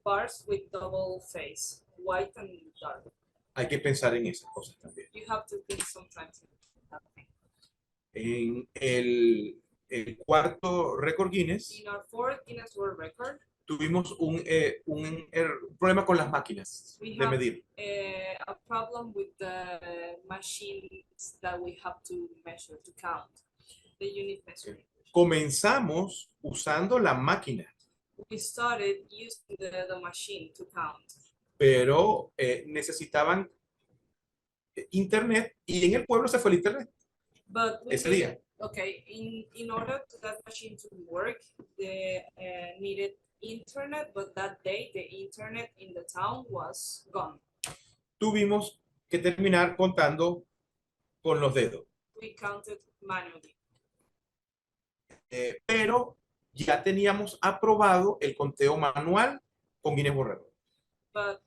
S4: bars with double face, white and dark.
S3: Hay que pensar en esas cosas también.
S4: You have to think sometimes in that thing.
S3: En el cuarto récord Guinness
S4: In our fourth Guinness World Record,
S3: tuvimos un problema con las máquinas
S4: we
S3: de
S4: have
S3: medir.
S4: a problem with the machines that we have to measure, to count. the unit measuring.
S3: Comenzamos usando la máquina,
S4: We started using the machine to count,
S3: pero necesitaban internet y en el pueblo se fue el internet
S4: but we
S3: ese día.
S4: okay, in order to that machine to work, they needed internet, but that day the internet in the town was gone.
S3: Tuvimos que terminar contando con los dedos,
S4: We counted manually,
S3: pero ya teníamos aprobado el conteo manual con Guinness World Records.
S4: but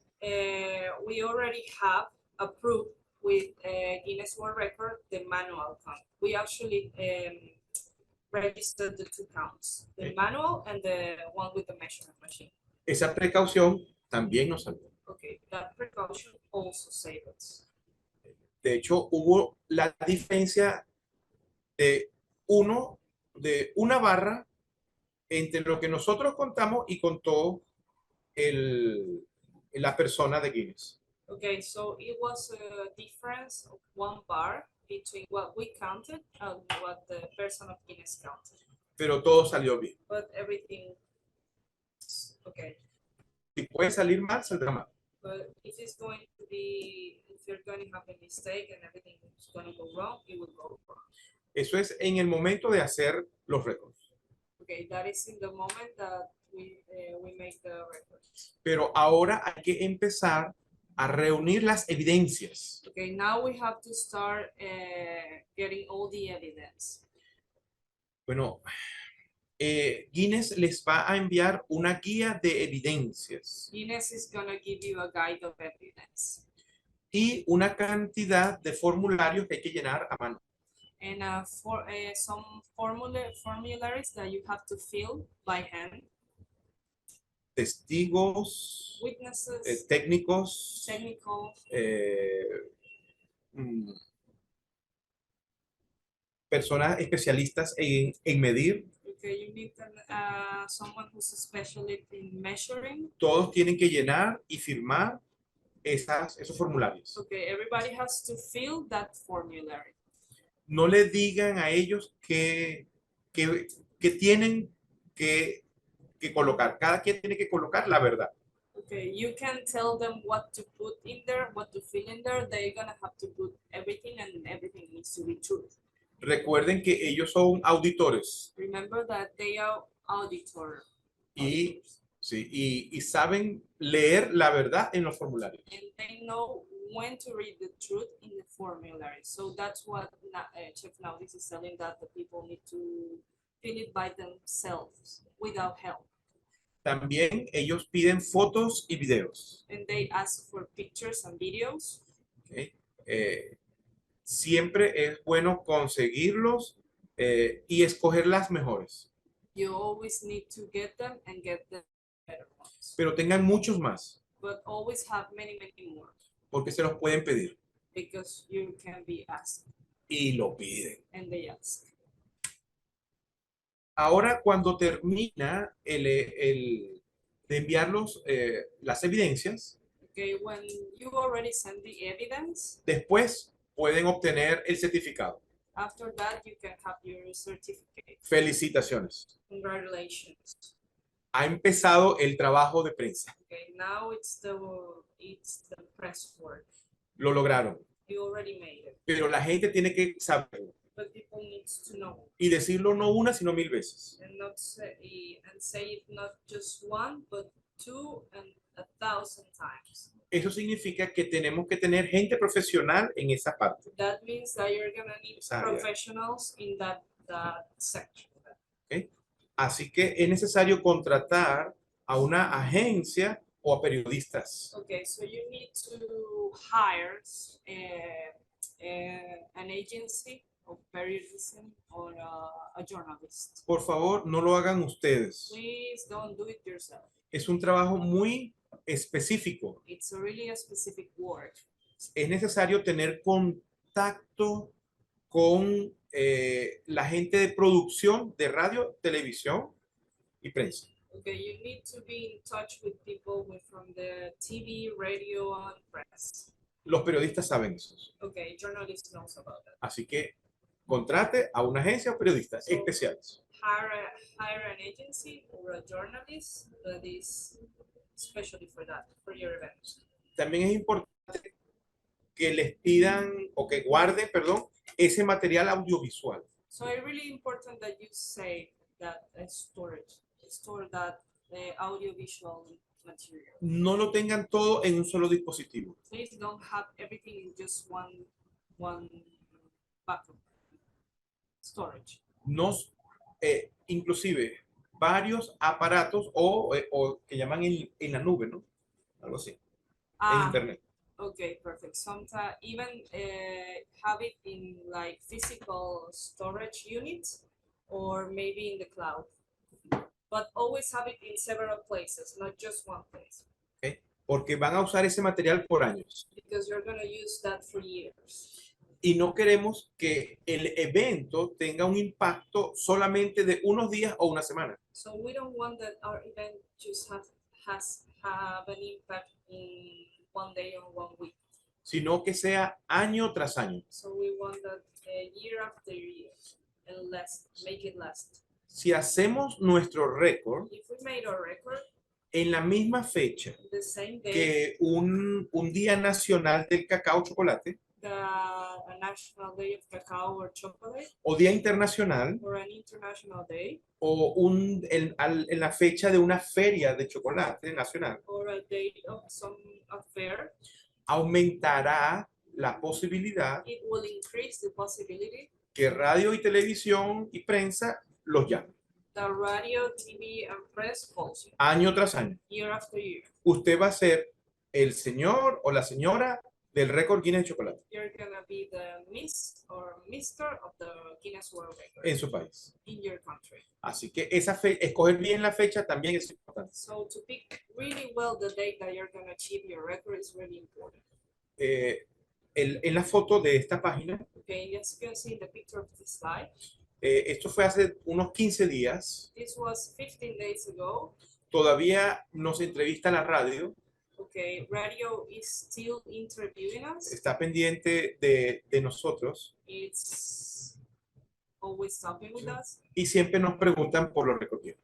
S4: we already have approved with Guinness World Record the manual count. We actually registered the two counts, the
S3: Okay.
S4: manual and the one with the measurement machine.
S3: Esa precaución también nos salvó.
S4: Okay, that precaution also saved us.
S3: De hecho, hubo la diferencia de una barra entre lo que nosotros contamos y contó la persona de Guinness.
S4: Okay, so it was a difference of 1 bar between what we counted and what the person of Guinness counted.
S3: Pero todo salió bien.
S4: But everything, okay.
S3: Si puede salir mal, saldrá mal.
S4: But if it's going to be, if you're going to have a mistake and everything is going to go wrong, it will go wrong.
S3: Eso es en el momento de hacer los récords.
S4: Okay, that is in the moment that we make the records.
S3: Pero ahora hay que empezar a reunir las evidencias.
S4: Okay, now we have to start getting all the evidence.
S3: Bueno, Guinness les va a enviar una guía de evidencias
S4: Guinness is going to give you a guide of evidence
S3: y una cantidad de formularios que hay que llenar a mano.
S4: and some formularies that you have to fill by hand.
S3: Testigos,
S4: Witnesses,
S3: técnicos,
S4: technical,
S3: personas especialistas en medir.
S4: okay, you need someone who's a specialist in measuring.
S3: Todos tienen que llenar y firmar esos formularios.
S4: Okay, everybody has to fill that formulary.
S3: No le digan a ellos que tienen que colocar. Cada quien tiene que colocar la verdad.
S4: Okay, you can tell them what to put in there, what to fill in there. They're gonna have to put everything, and everything needs to be true.
S3: Recuerden que ellos son auditores
S4: Remember that they are auditors.
S3: y saben leer la verdad en los formularios.
S4: And they know when to read the truth in the formulary. So that's what Chef Naudis is telling, that the people need to fill it by themselves without help.
S3: También ellos piden fotos y videos.
S4: And they ask for pictures and videos.
S3: ¿Okay? Siempre es bueno conseguirlos y escoger las mejores.
S4: You always need to get them and get the better ones.
S3: Pero tengan muchos más,
S4: But always have many, many more,
S3: porque se los pueden pedir.
S4: because you can be asked
S3: Y lo piden.
S4: and they ask.
S3: Ahora, cuando termina de enviarlos las evidencias,
S4: Okay, when you already send the evidence,
S3: después pueden obtener el certificado.
S4: after that you can have your certificate.
S3: Felicitaciones.
S4: Congratulations.
S3: Ha empezado el trabajo de prensa.
S4: Okay, now it's the press work.
S3: Lo lograron.
S4: You already made it,
S3: Pero la gente tiene que saberlo
S4: but people needs to know
S3: y decirlo no una, sino 1000 veces.
S4: and not say it not just one, but 2 and 1,000 times.
S3: Eso significa que tenemos que tener gente profesional en esa parte.
S4: That means that you're gonna need
S3: Esa área.
S4: professionals in that section.
S3: ¿Okay? Así que es necesario contratar a una agencia o a periodistas.
S4: Okay, so you need to hire an agency of periodism or a journalist.
S3: Por favor, no lo hagan ustedes.
S4: Please don't do it yourself.
S3: Es un trabajo muy específico.
S4: It's a really specific work.
S3: Es necesario tener contacto con la gente de producción de radio, televisión y prensa.
S4: Okay, you need to be in touch with people from the TV, radio, and press.
S3: Los periodistas saben eso.
S4: Okay, journalists knows about that.
S3: Así que Contrate a una agencia o periodistas
S4: So,
S3: especiales.
S4: hire an agency or a journalist that is especially for that, for your event.
S3: También es importante que les pidan o que guarden, perdón, ese material audiovisual.
S4: So it's really important that you say that store that audiovisual material.
S3: No lo tengan todo en un solo dispositivo.
S4: Please don't have everything in just one backup storage.
S3: Inclusive varios aparatos o que llaman en la nube, ¿no? Algo así, en internet.
S4: Okay, perfect. Sometimes even have it in like physical storage units or maybe in the cloud. But always have it in several places, not just one place.
S3: ¿Okay? Porque van a usar ese material por años.
S4: Because you're going to use that for years.
S3: Y no queremos que el evento tenga un impacto solamente de unos días o una semana.
S4: So we don't want that our event just have an impact in one day or 1 week.
S3: Sino que sea año tras año.
S4: So we want that year after year and make it last.
S3: Si hacemos nuestro récord
S4: If we made our record
S3: en la misma fecha
S4: the same day,
S3: que un Día Nacional del Cacao Chocolate
S4: the National Day of Cacao or Chocolate,
S3: o Día Internacional
S4: or an international day,
S3: o en la fecha de una feria de chocolate nacional,
S4: or a date of some affair,
S3: aumentará la posibilidad
S4: it will increase the possibility
S3: que radio y televisión y prensa los llamen.
S4: that radio, TV, and press calls you
S3: Año tras año.
S4: year after year.
S3: Usted va a ser el señor o la señora del récord Guinness de chocolate
S4: You're gonna be the Miss or Mister of the Guinness World Record
S3: en su país.
S4: in your country.
S3: Así que escoger bien la fecha también es importante.
S4: So to pick really well the date that you're gonna achieve your record is really important.
S3: En la foto de esta página,
S4: Okay, as you can see in the picture of this slide,
S3: esto fue hace unos 15 días.
S4: this was 15 days ago.
S3: Todavía nos entrevista la radio.
S4: Okay, radio is still interviewing us.
S3: Está pendiente de nosotros
S4: It's always talking with us.
S3: y siempre nos preguntan por los recorridos.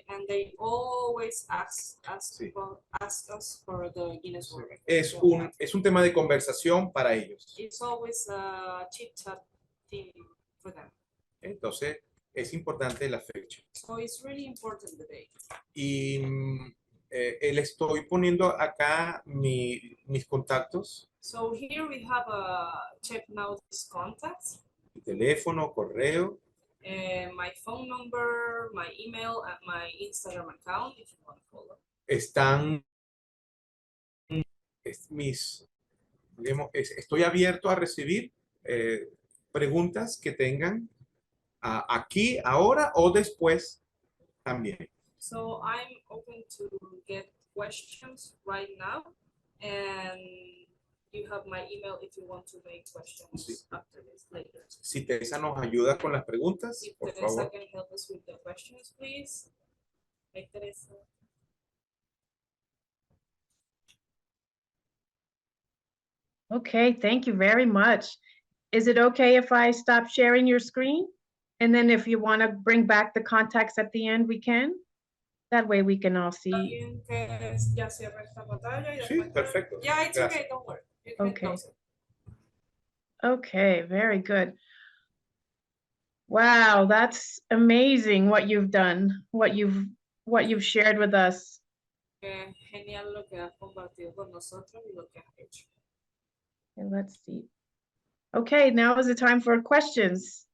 S4: And they always ask
S3: Sí.
S4: us for the Guinness World Record.
S3: Es un tema de conversación para ellos.
S4: It's always a chit chat thing for them.
S3: Entonces, es importante la fecha.
S4: So it's really important the date.
S3: Y le estoy poniendo acá mis contactos,
S4: So here we have check now these contacts,
S3: mi teléfono, correo.
S4: my phone number, my email, and my Instagram account if you want to follow.
S3: Están estoy abierto a recibir preguntas que tengan aquí, ahora o después también.
S4: So I'm open to get questions right now, and you have my email if you want to make questions
S3: Sí.
S4: after this later.
S3: Si Teresa nos ayuda con las preguntas,
S4: If
S3: por
S4: Teresa
S3: favor.
S4: can help us with the questions, please. Hey, Teresa.
S2: Okay, thank you very much. Is it okay if I stop sharing your screen? And then if you want to bring back the contacts at the end, we can? That way we can all see.
S4: Alguien que ya cierra esta pantalla y
S3: Sí,
S4: después-
S3: perfecto.
S4: Yeah, it's
S3: Gracias.
S4: okay, don't worry. You can
S2: Okay.
S4: close it.
S2: Okay, very good. Wow, that's amazing what you've done, what you've shared with us.
S4: Genial lo que has compartido con nosotros y lo que has hecho.
S2: Okay, let's see. Okay, now is the time for questions.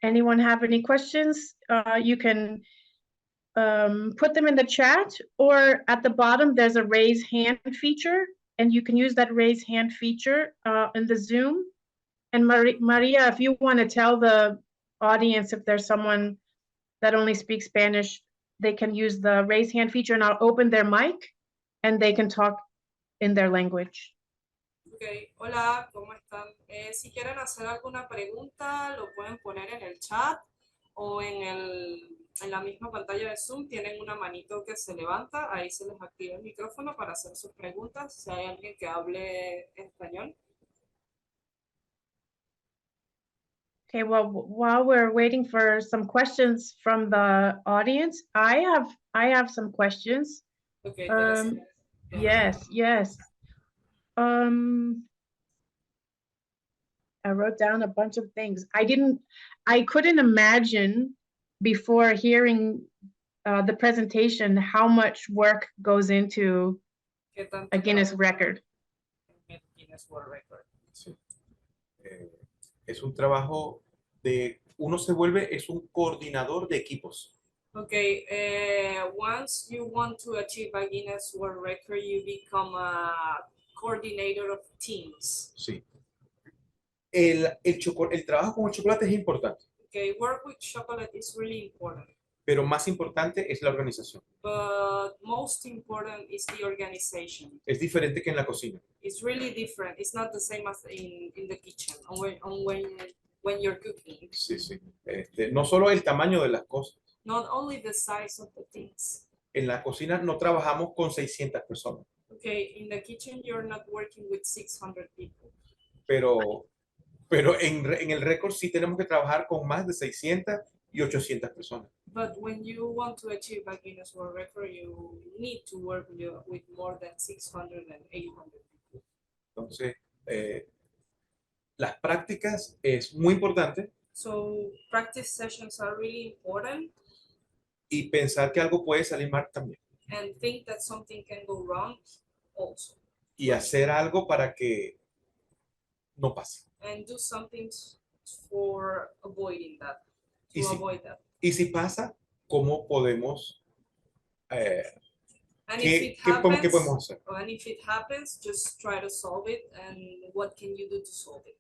S2: Anyone have any questions? You can put them in the chat, or at the bottom, there's a raise hand feature, and you can use that raise hand feature in the Zoom. And Maria, if you want to tell the audience if there's someone that only speaks Spanish, they can use the raise hand feature, and I'll open their mic, and they can talk in their language.
S4: Ok, hola, ¿cómo están? Si quieren hacer alguna pregunta, lo pueden poner en el chat o en la misma pantalla de Zoom. Tienen una manito que se levanta, ahí se les activa el micrófono para hacer sus preguntas. Si hay alguien que hable español.
S2: Okay, well, while we're waiting for some questions from the audience, I have some questions.
S4: Okay, Teresa.
S2: Yes. Um, I wrote down a bunch of things. I couldn't imagine before hearing the presentation how much work goes into
S4: ¿Qué tanto
S2: a Guinness
S4: trabajo
S2: record.
S4: en el Guinness World Record?
S3: Sí. Es un trabajo de, uno se vuelve, es un coordinador de equipos.
S4: Okay, once you want to achieve a Guinness World Record, you become a coordinator of teams.
S3: Sí. El trabajo con el chocolate es importante,
S4: Okay, work with chocolate is really important,
S3: pero más importante es la organización.
S4: but most important is the organization.
S3: Es diferente que en la cocina.
S4: It's really different. It's not the same as in the kitchen when you're cooking.
S3: Sí, sí. No solo el tamaño de las cosas.
S4: Not only the size of the things.
S3: En la cocina no trabajamos con 600 personas,
S4: Okay, in the kitchen you're not working with 600 people.
S3: pero en el récord sí tenemos que trabajar con más de 600 y 800 personas.
S4: But when you want to achieve a Guinness World Record, you need to work with more than 600 and 800 people.
S3: Entonces, las prácticas es muy importante
S4: So practice sessions are really important,
S3: y pensar que algo puede salir mal también.
S4: and think that something can go wrong also.
S3: Y hacer algo para que no pase.
S4: And do something for avoiding that, to
S3: Y si,
S4: avoid that.
S3: y si pasa, ¿cómo podemos,
S4: And
S3: qué
S4: if it happens,
S3: podemos hacer?
S4: and if it happens, just try to solve it. And what can you do to solve it?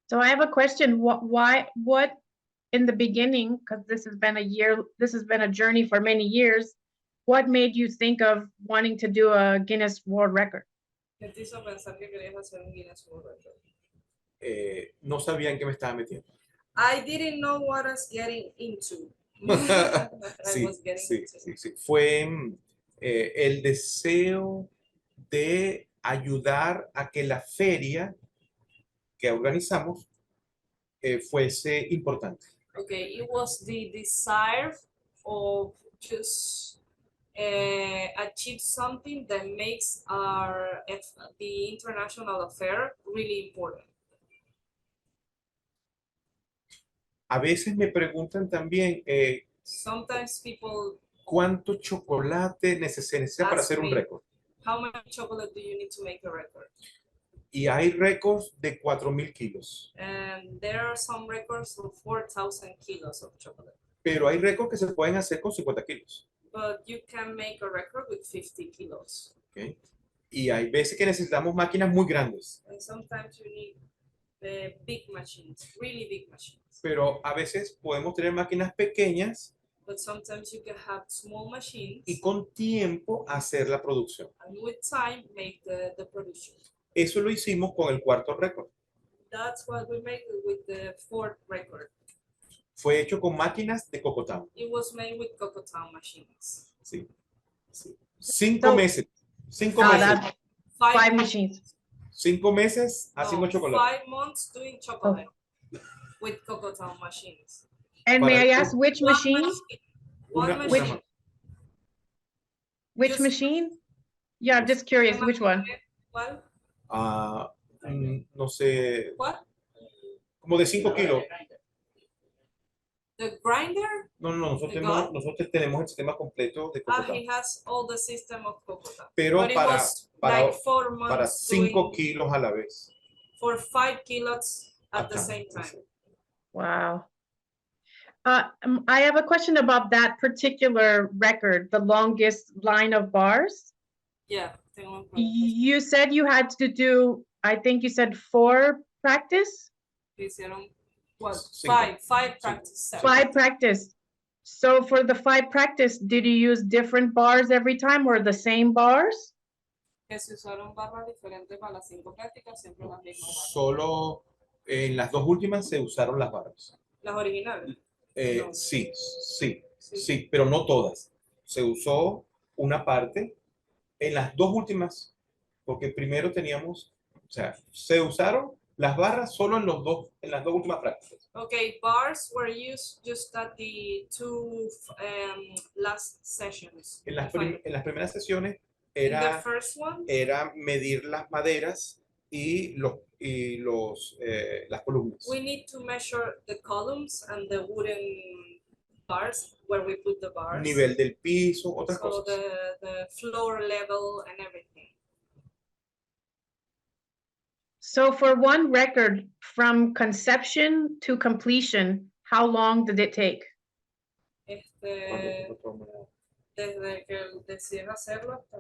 S2: So I have a question. What in the beginning, because this has been a journey for many years, what made you think of wanting to do a Guinness World Record?
S4: ¿Qué te hizo pensar que querías hacer un Guinness World Record?
S3: No sabía en qué me estaba metiendo.
S4: I didn't know what I was getting into. I
S3: Sí,
S4: was getting
S3: sí,
S4: into.
S3: sí, sí. Fue el deseo de ayudar a que la feria que organizamos fuese importante.
S4: Okay, it was the desire of just achieve something that makes the international affair really important.
S3: A veces me preguntan también
S4: Sometimes people
S3: cuánto chocolate se necesita para hacer un récord.
S4: how much chocolate do you need to make a record?
S3: Y hay récords de 4.000 kilos.
S4: And there are some records of 4,000 kilos of chocolate.
S3: Pero hay récords que se pueden hacer con 50 kilos.
S4: But you can make a record with 50 kilos.
S3: ¿Okay? Y hay veces que necesitamos máquinas muy grandes.
S4: And sometimes you need big machines, really big machines.
S3: Pero a veces podemos tener máquinas pequeñas
S4: But sometimes you can have small machines
S3: y con tiempo hacer la producción.
S4: and with time make the production.
S3: Eso lo hicimos con el cuarto récord.
S4: That's what we made with the fourth record.
S3: Fue hecho con máquinas de Cocotán.
S4: It was made with Cocotown machines.
S3: Sí. Sí. 5 meses. 5 meses.
S2: That's five machines.
S3: 5 meses haciendo chocolate.
S4: 5 months doing chocolate with Cocotown machines.
S2: And may I ask which
S4: One
S2: machine?
S4: One
S3: Una-
S4: machine.
S3: una-
S2: Which
S4: Just-
S2: machine? Yeah, I'm just curious, which one?
S4: What?
S3: No sé,
S4: What?
S3: como de 5 kilos.
S4: The grinder?
S3: No, nosotros tenemos el sistema completo de
S4: He
S3: Cocotán.
S4: has all the system of Cocotown.
S3: Pero
S4: But it was
S3: para
S4: like 4 months
S3: para 5
S4: doing
S3: kilos a la vez.
S4: for 5 kilos at the
S3: Acá.
S4: same time.
S2: Wow. I have a question about that particular record, the longest line of bars.
S4: Yeah, tengo un problema.
S2: You said you had to do, I think you said 4 practice?
S4: Hicieron what?
S3: Cinco.
S4: Five practice sets.
S2: 5 practice. So for the 5 practice, did you use different bars every time or the same bars?
S4: Que se usaron barras diferentes para las 5 prácticas, siempre las mismas barras.
S3: Solo en las 2 últimas se usaron las barras.
S4: Las originales. No.
S3: Sí, pero no todas. Se usó una parte en las 2 últimas, porque primero teníamos, o sea, se usaron Las barras solo en las dos últimas prácticas.
S4: Okay, bars were used just at the two last sessions.
S3: En
S4: In
S3: las primeras sesiones
S4: the
S3: era,
S4: first one,
S3: era medir las maderas y las columnas.
S4: we need to measure the columns and the wooden bars where we put the bars.
S3: Nivel del piso, otras
S4: So
S3: cosas.
S4: the floor level and everything.
S2: So for one record, from conception to completion, how long did it take?
S4: Desde que deciden hacerlo hasta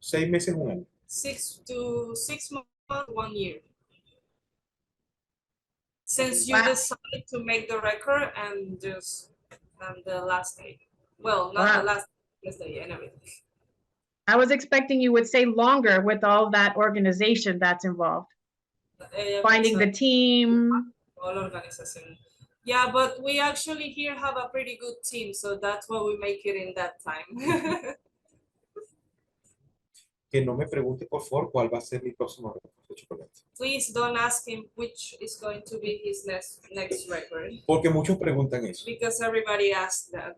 S3: 6 meses, un año.
S4: 6 months, 1 year. Since you
S2: Wow.
S4: decide to make the record and the last day. Well, not the
S2: Wow.
S4: last day and everything.
S2: I was expecting you would say longer with all that organization that's involved. Finding the team.
S4: All organization. Yeah, but we actually here have a pretty good team, so that's why we make it in that time.
S3: Que no me pregunte, por favor, cuál va a ser mi próximo reto de chocolate.
S4: Please don't ask him which is going to be his next record,
S3: Porque muchos preguntan eso.
S4: because everybody asks that.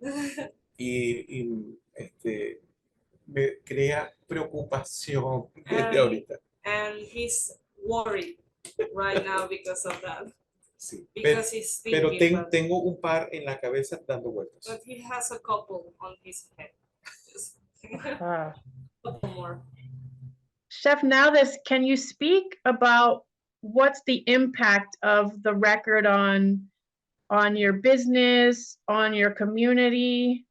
S3: Me crea preocupación desde ahorita.
S4: And he's worried right now because of that.
S3: Sí.
S4: Because he's
S3: Pero
S4: thinking, but,
S3: tengo un par en la cabeza dando vueltas.
S4: but he has a couple on his head. Just
S2: Ah.
S4: a couple more.
S2: Chef, now this, can you speak about what's the impact of the record on your business, on your community?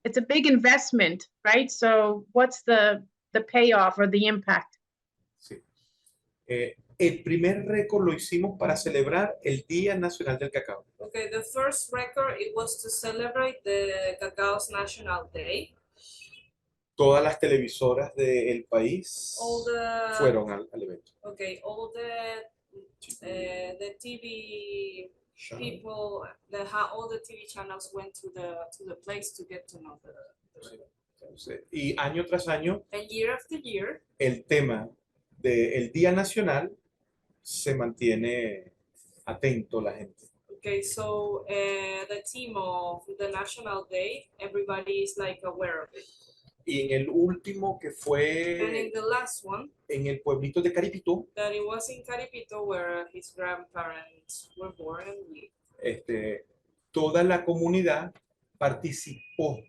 S2: It's a big investment, right? So what's the payoff or the impact?
S3: Sí. El primer récord lo hicimos para celebrar el Día Nacional del Cacao.
S4: Okay, the first record, it was to celebrate the Cacao's National Day.
S3: Todas las televisoras del país
S4: All the,
S3: fueron al evento.
S4: okay, all the TV people, all the TV channels went to the place to get to know the
S3: Entonces, y año tras año,
S4: and year after year,
S3: el tema del Día Nacional se mantiene atento la gente.
S4: okay, so the theme of the National Day, everybody is like aware of it.
S3: Y en el último que
S4: And in
S3: fue
S4: the last one,
S3: en el pueblito de Caripito,
S4: that it was in Caripito where his grandparents were born and lived.
S3: Toda la comunidad participó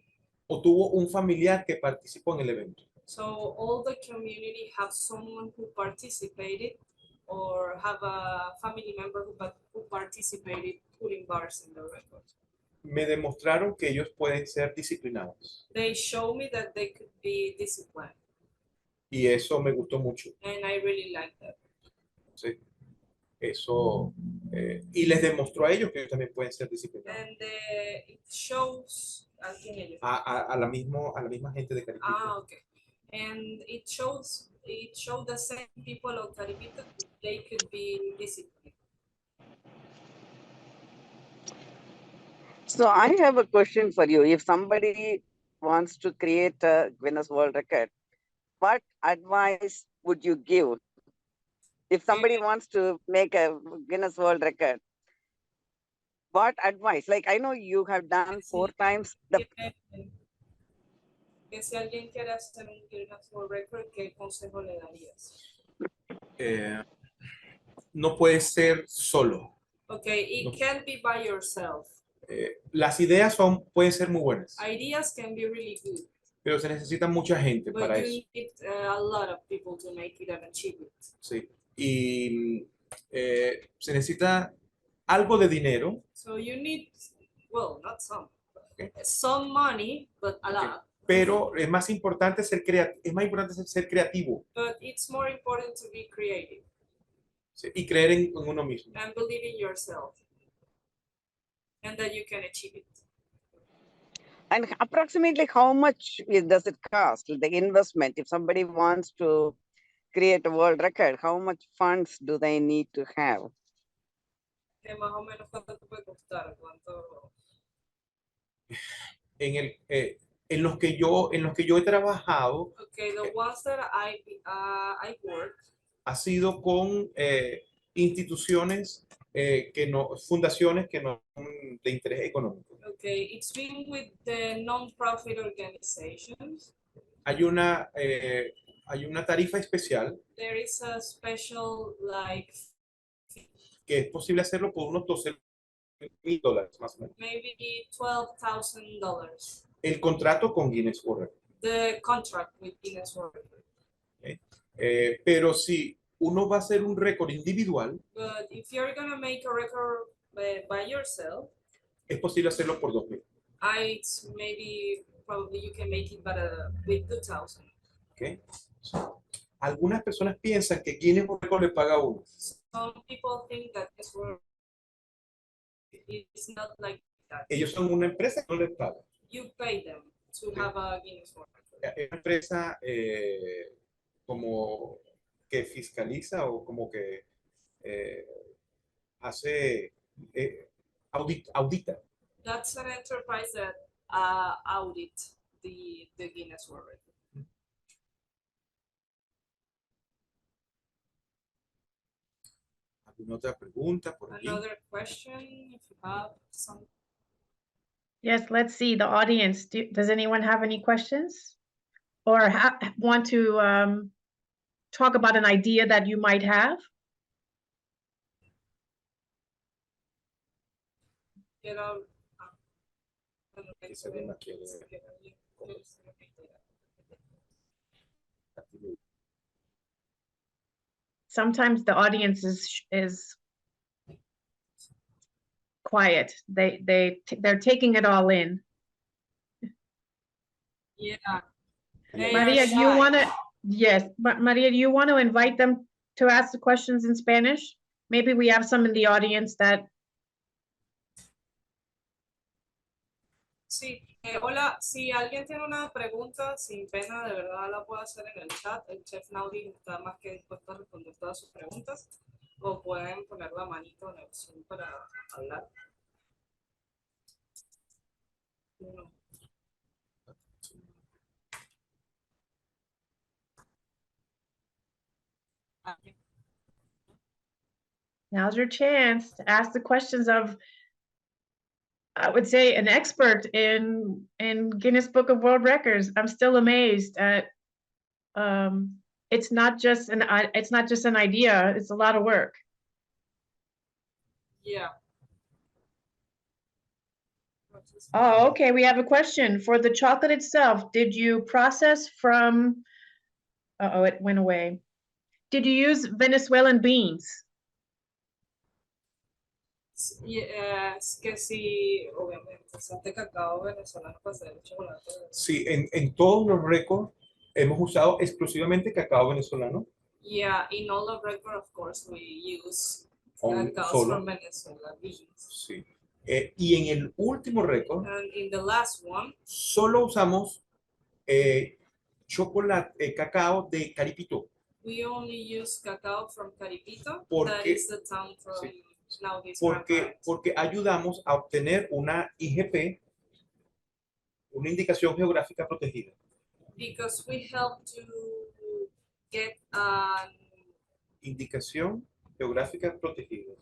S3: o tuvo un familiar que participó en el evento.
S4: So all the community have someone who participated or have a family member who participated putting bars in the record.
S3: Me demostraron que ellos pueden ser disciplinados
S4: They show me that they could be disciplined,
S3: y eso me gustó mucho.
S4: and I really like that.
S3: ¿Sí? Eso, y les demostró a ellos que ellos también pueden ser disciplinados.
S4: And it shows ¿a quién ellos?
S3: A la misma gente de Caripito.
S4: Okay. And it showed the same people of Caribbean that they could be disciplined.
S1: So I have a question for you. If somebody wants to create a Guinness World Record, what advice would you give? If somebody wants to make a Guinness World Record, what advice? Like, I know you have done 4 times.
S4: Que si alguien quiere hacer un Guinness World Record, ¿qué consejo le darías?
S3: No puede ser solo.
S4: Okay, it can't be by yourself.
S3: Las ideas pueden ser muy buenas,
S4: Ideas can be really good,
S3: pero se necesita mucha gente
S4: but
S3: para
S4: you
S3: eso.
S4: need a lot of people to make it and achieve it.
S3: Sí. Y se necesita algo de dinero,
S4: So you need, well, not some,
S3: Okay.
S4: some money, but a lot.
S3: pero es más importante ser creativo,
S4: But it's more important to be creative
S3: ¿sí? Y creer en uno mismo.
S4: and believe in yourself, and that you can achieve it.
S1: And approximately how much does it cost? The investment, if somebody wants to create a world record, how much funds do they need to have?
S4: Que más o menos cuánto puede costar, cuánto.
S3: en los que yo he trabajado
S4: Okay, the ones that I worked,
S3: ha sido con instituciones fundaciones que no son de interés económico.
S4: okay, it's been with the non-profit organizations.
S3: Hay una tarifa especial
S4: There is a special like
S3: que es posible hacerlo por unos $12,000 más o menos.
S4: maybe $12,000.
S3: El contrato con Guinness World Records.
S4: The contract with Guinness World Records.
S3: Pero si uno va a hacer un récord individual,
S4: But if you're gonna make a record by yourself,
S3: es posible hacerlo por 2,000.
S4: it's maybe probably you can make it with 2,000.
S3: ¿Okay? Algunas personas piensan que Guinness World Records le paga a uno.
S4: Some people think that Guinness World it's not like that.
S3: Ellos son una empresa que no les paga.
S4: You pay them to have a Guinness World Record.
S3: Es una empresa como que fiscaliza o como que hace audita.
S4: That's an enterprise that audit the Guinness World Record.
S3: ¿Alguna otra pregunta por aquí?
S4: Another question, if you have some.
S2: Yes, let's see, the audience, does anyone have any questions? Or want to talk about an idea that you might have?
S4: Get out.
S3: Quizá alguna quiere
S2: Sometimes the audience is quiet. They're taking it all in.
S4: Yeah.
S2: Maria, do you want to? Yes, but Maria, do you want to invite them to ask the questions in Spanish? Maybe we have some in the audience that.
S4: Sí, hola, si alguien tiene una pregunta, sin pena, de verdad la puede hacer en el chat. El chef Naudi está más que dispuesto a responder todas sus preguntas. O pueden poner la manito en el Zoom para hablar. No.
S2: Now's your chance to ask the questions of, I would say, an expert in Guinness Book of World Records. I'm still amazed at. It's not just an idea. It's a lot of work.
S4: Yeah.
S2: Oh, okay. We have a question for the chocolate itself. Did you process from? Uh-oh, it went away. Did you use Venezuelan beans?
S4: Es que sí, obviamente, usaste cacao venezolano para hacer el chocolate.
S3: Sí, en todos los récords hemos usado exclusivamente cacao venezolano.
S4: Yeah, in all of record, of course, we use cacao
S3: Solo.
S4: from Venezuela beans.
S3: Sí. Y en el último récord,
S4: And in the last one,
S3: solo usamos chocolate, cacao de Caripito.
S4: we only use cacao from Caripito.
S3: Porque-
S4: That is the town from
S3: sí.
S4: Naudi's
S3: Porque,
S4: grandparents.
S3: porque ayudamos a obtener una IGP, una indicación geográfica protegida.
S4: Because we help to get
S3: Indicación geográfica protegida.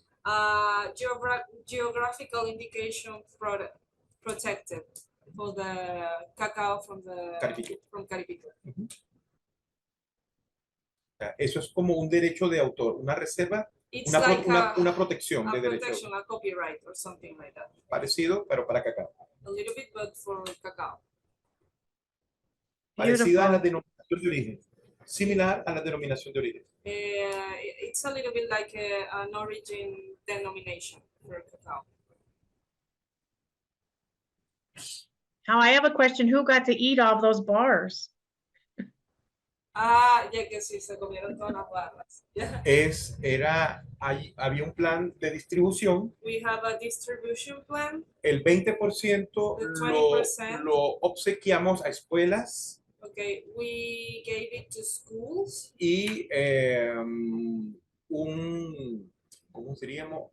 S4: geographical indication protected for the cacao from
S3: Caripito.
S4: Caripito.
S3: Eso es como un derecho de autor, una reserva,
S4: It's
S3: una,
S4: like
S3: una protección
S4: a
S3: de derecho
S4: protection, a copyright or something like that.
S3: parecido, pero para cacao.
S4: A little bit, but for cacao.
S3: Parecida a la
S2: Beautiful.
S3: denominación de origen. Similar a la denominación de origen.
S4: It's a little bit like an origin denomination for cacao.
S2: Now I have a question. Who got to eat all those bars?
S4: Ya que sí, se comieron todas las barras.
S3: Había un plan de distribución.
S4: We have a distribution plan.
S3: El 20%
S4: The
S3: lo
S4: 20%.
S3: obsequiamos a escuelas.
S4: Okay, we gave it to schools.
S3: Y ¿cómo diríamos?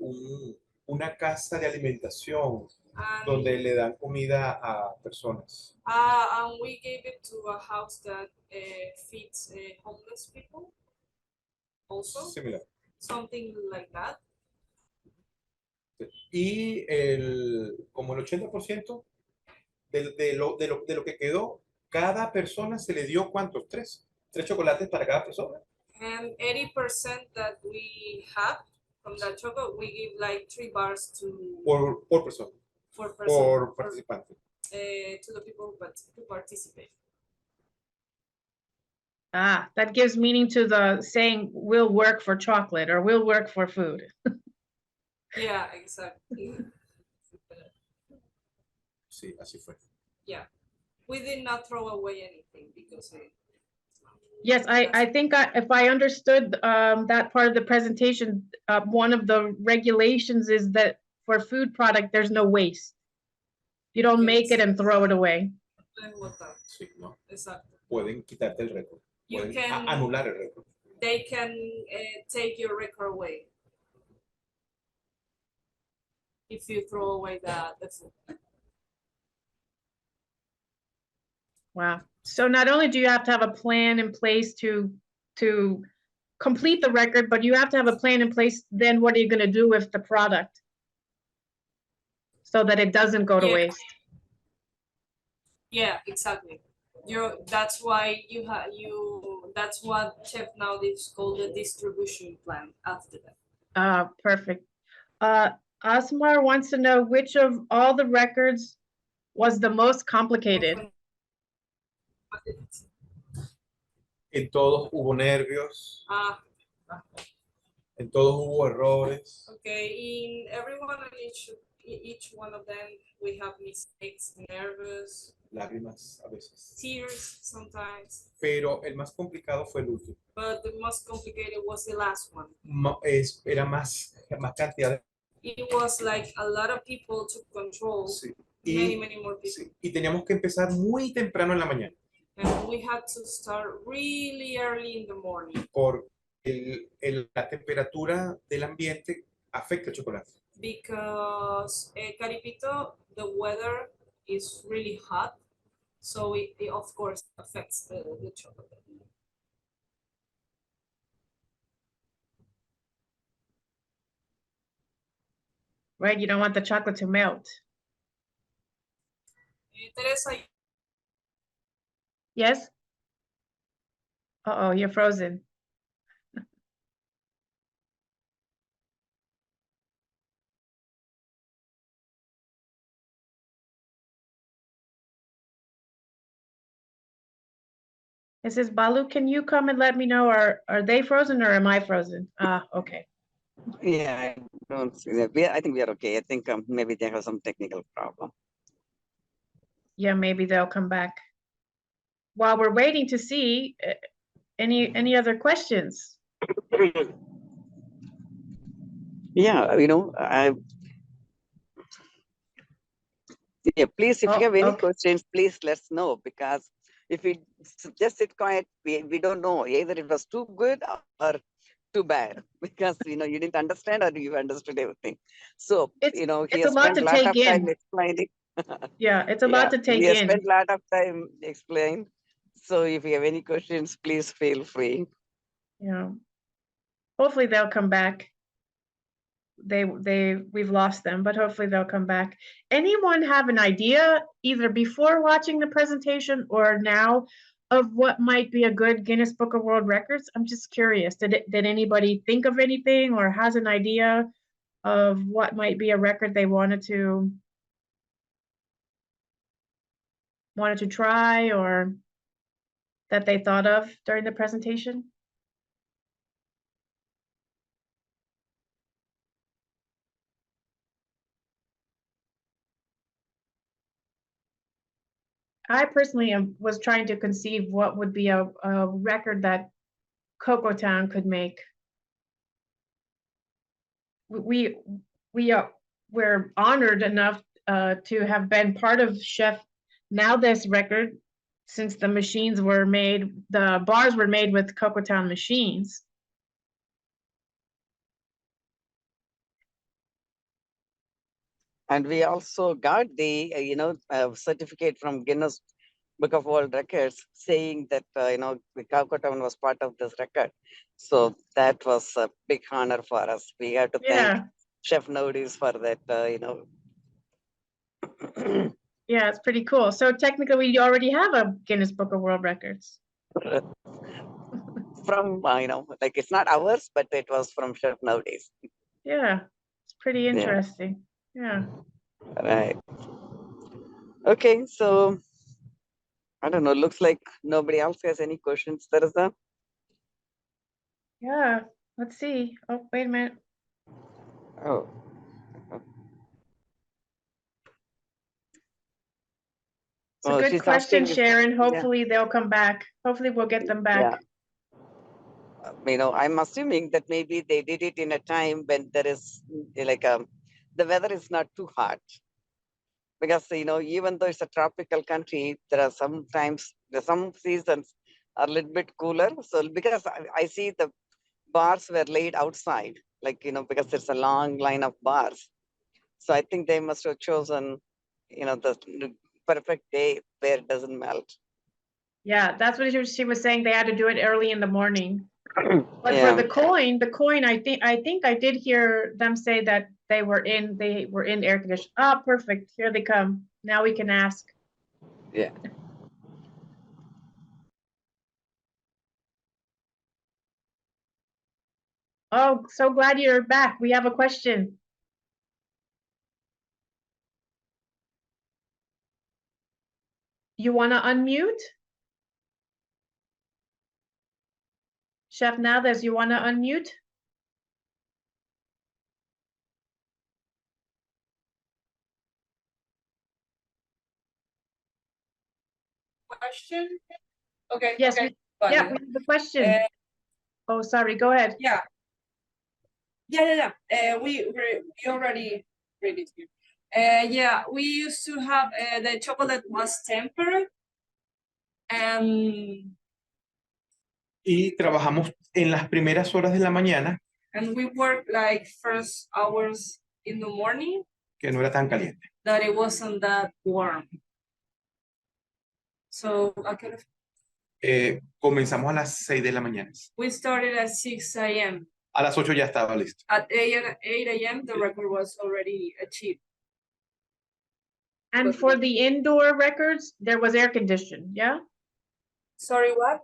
S3: Una casa de alimentación
S4: And,
S3: donde le dan comida a personas.
S4: and we gave it to a house that feeds homeless people. Also,
S3: Similar.
S4: something like that.
S3: Y como el 80% de lo que quedó, cada persona se le dio ¿cuántos? Tres chocolates para cada persona.
S4: And 80% that we had from that chocolate, we give like 3 bars
S3: Por persona,
S4: for
S3: por participante.
S4: to the people who participate.
S2: Ah, that gives meaning to the saying, we'll work for chocolate or we'll work for food.
S4: Yeah, exactly.
S3: Sí, así fue.
S4: Yeah, we did not throw away anything because
S2: Yes, I think if I understood that part of the presentation, one of the regulations is that for food product, there's no waste. You don't make it and throw it away.
S3: Sí, no.
S4: Exacto.
S3: Pueden quitarte el récord.
S4: You
S3: Pueden
S4: can-
S3: anular el récord.
S4: They can take your record away if you throw away the food.
S2: Wow. So not only do you have to have a plan in place to complete the record, but you have to have a plan in place, then what are you going to do with the product so that it doesn't go to
S4: Yeah.
S2: waste?
S4: Yeah, exactly. That's why that's what Chef now is called the distribution plan after that.
S2: Perfect. Asmar wants to know which of all the records was the most complicated.
S3: En todos hubo nervios,
S4: Ah,
S3: en todos hubo errores.
S4: okay. In everyone and each one of them, we have mistakes, nervous,
S3: Lágrimas a veces.
S4: tears sometimes.
S3: Pero el más complicado fue el último.
S4: But the most complicated was the last one.
S3: Era más cantidad de...
S4: It was like a lot of people to control,
S3: Sí.
S4: many more people.
S3: Sí. Y teníamos que empezar muy temprano en la mañana.
S4: And we had to start really early in the morning.
S3: Porque la temperatura del ambiente afecta el chocolate.
S4: Because Caripito, the weather is really hot, so it of course affects the chocolate.
S2: Right? You don't want the chocolate to melt.
S4: Teresa,
S2: Yes? Uh-oh, you're frozen. Mrs. Balu, can you come and let me know, are they frozen or am I frozen? Ah, okay.
S1: Yeah, I don't see that. I think we are okay. I think maybe they have some technical problem.
S2: Yeah, maybe they'll come back. While we're waiting to see, any other questions?
S1: Yeah, please, if
S2: Oh,
S1: you have any
S2: okay.
S1: questions, please let us know, because if we just sit quiet, we don't know either it was too good or too bad, because you didn't understand or you understood everything. So
S2: It's
S1: he
S2: a
S1: has
S2: lot
S1: spent
S2: to
S1: a lot
S2: take
S1: of time
S2: in.
S1: explaining.
S2: Yeah, it's a
S1: Yeah,
S2: lot to take
S1: he has
S2: in.
S1: spent a lot of time explaining. So if you have any questions, please feel free.
S2: Yeah. Hopefully they'll come back. We've lost them, but hopefully they'll come back. Anyone have an idea, either before watching the presentation or now, of what might be a good Guinness Book of World Records? I'm just curious. Did anybody think of anything or has an idea of what might be a record they wanted to try or that they thought of during the presentation? I personally was trying to conceive what would be a record that Cocoa Town could make. We're honored enough to have been part of Chef Now This record since the bars were made with Cocoa Town machines.
S1: And we also got the, certificate from Guinness Book of World Records saying that, the Calcutta was part of this record. So that was a big honor for us. We have to thank
S2: Yeah,
S1: Chef Nodis for that,
S2: yeah, it's pretty cool. So technically, we already have a Guinness Book of World Records.
S1: from, like it's not ours, but it was from Chef Nodis.
S2: Yeah, it's pretty interesting. Yeah.
S1: Right. Okay, so I don't know. Looks like nobody else has any questions, Teresa.
S2: Yeah. Let's see. Oh, wait a minute.
S1: Oh,
S2: It's a
S1: oh,
S2: good
S1: she's
S2: question,
S1: asking if,
S2: Sharon.
S1: yeah,
S2: Hopefully they'll come back. Hopefully we'll get them back.
S1: yeah. I'm assuming that maybe they did it in a time when there is the weather is not too hot. Because, even though it's a tropical country, there are some seasons are a little bit cooler. So because I see the bars were laid outside, because there's a long line of bars. So I think they must have chosen, the perfect day where it doesn't melt.
S2: Yeah, that's what she was saying. They had to do it early in the morning. But
S1: Yeah.
S2: for the coin, I think I did hear them say that they were in air conditioning. Ah, perfect. Here they come. Now we can ask.
S1: Yeah.
S2: Oh, so glad you're back. We have a question. You want to unmute? Chef Navas, you want to unmute?
S4: Question? Okay.
S2: Yes.
S4: Okay.
S2: Yeah, we have a question. Oh, sorry. Go ahead.
S4: Yeah. We already read it here. Yeah, we used to have the chocolate was tempered, and
S3: Y trabajamos en las primeras horas de la mañana,
S4: we worked like first hours in the morning
S3: que no era tan caliente.
S4: that it wasn't that warm. So
S3: Comenzamos a las 6 de la mañana.
S4: we started at 6 a.m.
S3: A las 8 ya estaba listo.
S4: At 8 a.m. the record was already achieved.
S2: And for the indoor records, there was air conditioning, yeah?
S4: Sorry, what?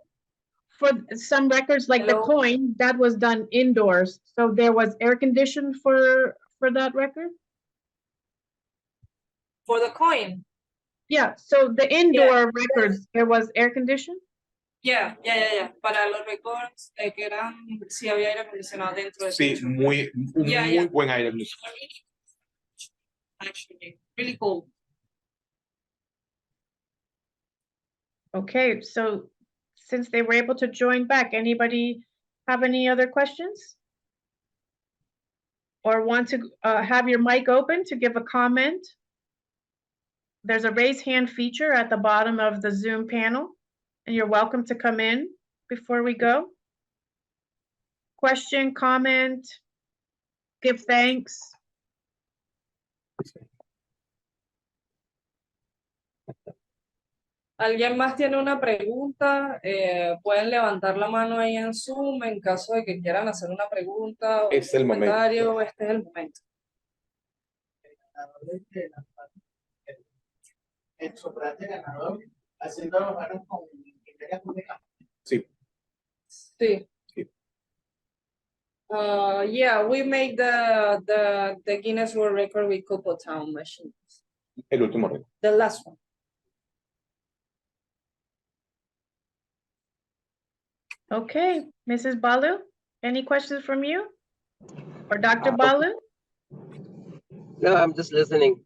S2: For some records like
S4: Hello?
S2: the coin, that was done indoors. So there was air conditioning for that record?
S4: For the coin?
S2: Yeah, so the indoor records, there was air conditioning?
S4: Yeah. Para los records que eran, sí había aire acondicionado dentro de
S3: Sí, muy buen aire acondicionado.
S4: Actually, really cool.
S2: Okay, so since they were able to join back, anybody have any other questions? Or want to have your mic open to give a comment? There's a raise hand feature at the bottom of the Zoom panel, and you're welcome to come in before we go. Question, comment, give thanks.
S4: ¿Alguien más tiene una pregunta? Pueden levantar la mano ahí en Zoom en caso de que quieran hacer una pregunta o
S3: Es
S4: un
S3: el momento.
S4: comentario. Este es el momento.
S5: El chocolate ganador, haciendo los manos con criterios de
S3: Sí.
S4: Sí. Yeah, we made the Guinness World Record with Cocoa Town machines.
S3: El último récord.
S4: The last one.
S2: Okay, Mrs. Balu, any questions from you? Or Dr. Balu?
S6: No, I'm just listening.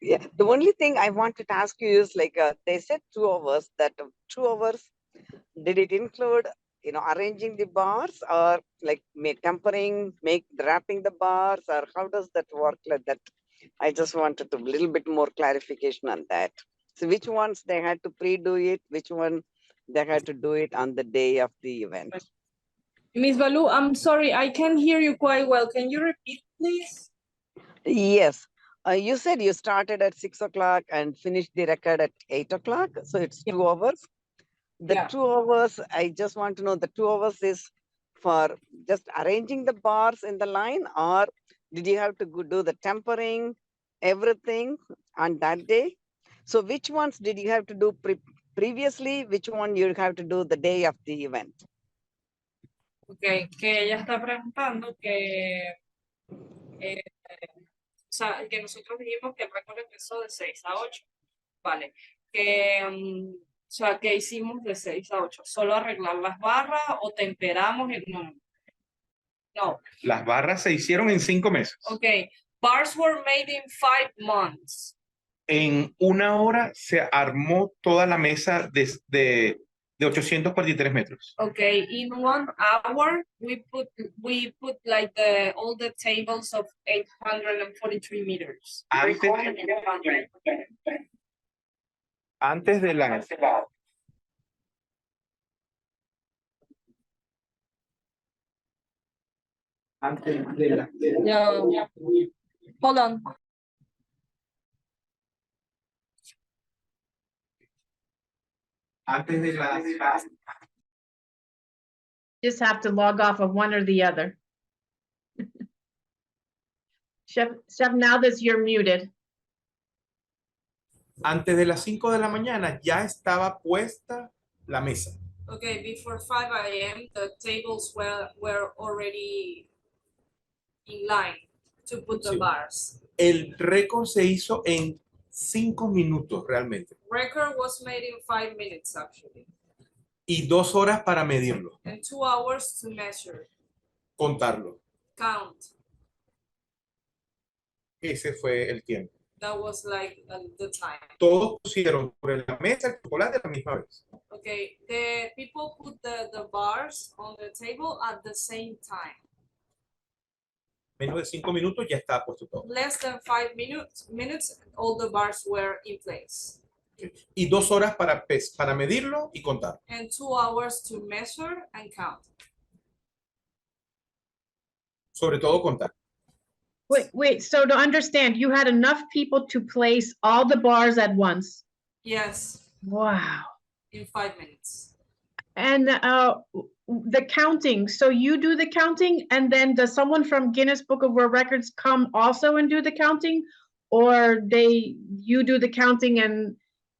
S1: Yeah, the only thing I wanted to ask you is they said 2 hours, that 2 hours, did it include, arranging the bars or wrapping the bars, or how does that work like that? I just wanted a little bit more clarification on that. So which ones they had to pre-do it, which one they had to do it on the day of the event?
S4: Miss Balu, I'm sorry, I can't hear you quite well. Can you repeat, please?
S1: Yes. You said you started at 6 o'clock and finished the record at 8 o'clock. So it's
S4: Yeah.
S1: 2 hours. The
S4: Yeah.
S1: 2 hours, I just want to know the 2 hours is for just arranging the bars in the line, or did you have to do the tempering, everything on that day? So which ones did you have to do previously? Which one you have to do the day of the event?
S4: Okay, que ella está preguntando o sea, que nosotros dijimos que el récord empezó de 6 a 8. Vale. O sea, ¿qué hicimos de 6 a 8? ¿Solo arreglar las barras o temperamos? No. No.
S3: Las barras se hicieron en 5 meses.
S4: Ok. Bars were made in 5 months.
S3: En 1 hora se armó toda la mesa de 843 metros.
S4: Okay, in 1 hour we put like all the tables of 843 meters.
S3: Antes de la...
S4: Yeah. Hold on.
S3: Antes de la...
S2: Just have to log off of one or the other. Chef, now that you're muted.
S3: Antes de las 5 de la mañana ya estaba puesta la mesa.
S4: Okay, before 5 a.m. the tables were already in line to put the
S3: Sí.
S4: bars.
S3: El récord se hizo en 5 minutos realmente.
S4: Record was made in 5 minutes actually.
S3: Y 2 horas para medirlo,
S4: And 2 hours to measure,
S3: contarlo.
S4: count.
S3: Ese fue el tiempo.
S4: That was like the time.
S3: Todos pusieron sobre la mesa el chocolate a la misma vez.
S4: Okay, the people put the bars on the table at the same time.
S3: Menos de 5 minutos ya estaba puesto todo.
S4: Less than 5 minutes, all the bars were in place.
S3: Y 2 horas para medirlo y contar.
S4: And 2 hours to measure and count.
S3: Sobre todo contar.
S2: Wait, so to understand, you had enough people to place all the bars at once?
S4: Yes,
S2: Wow.
S4: in 5 minutes.
S2: And the counting, so you do the counting and then does someone from Guinness Book of World Records come also and do the counting? Or you do the counting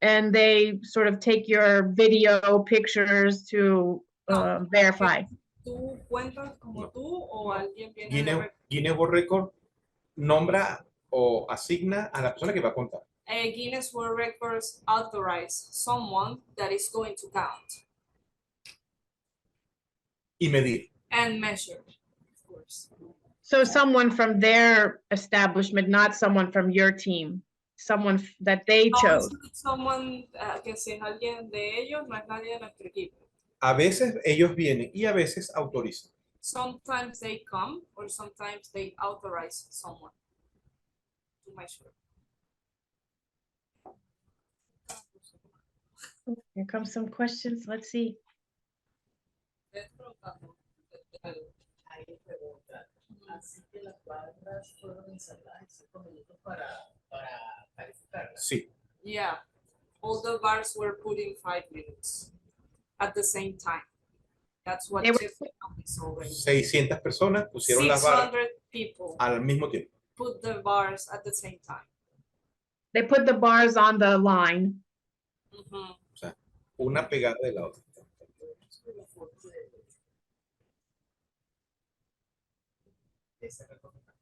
S2: and they sort of take your video pictures to verify?
S4: ¿Tú cuentas como tú o alguien viene
S3: Guinness World Record nombra o asigna a la persona que va a contar.
S4: Guinness World Records authorize someone that is going to count
S3: Y medir.
S4: and measure, of course.
S2: So someone from their establishment, not someone from your team, someone that they chose.
S4: Someone que si es alguien de ellos, no es nadie de nuestro equipo.
S3: A veces ellos vienen y a veces autorizan.
S4: Sometimes they come or sometimes they authorize someone to measure.
S2: Here comes some questions. Let's see.
S5: Hay pregunta. Así que las barras fueron ensambladas en 5 minutos para calificarlas.
S3: Sí.
S4: Yeah, all the bars were put in 5 minutes at the same time. That's what
S2: They were-
S4: Chef is already.
S3: 600 personas pusieron las barras
S4: 600 people
S3: al mismo tiempo.
S4: put the bars at the same time.
S2: They put the bars on the line.
S4: Mhm.
S3: O sea, una pegada de la otra.
S5: Esa era la pregunta.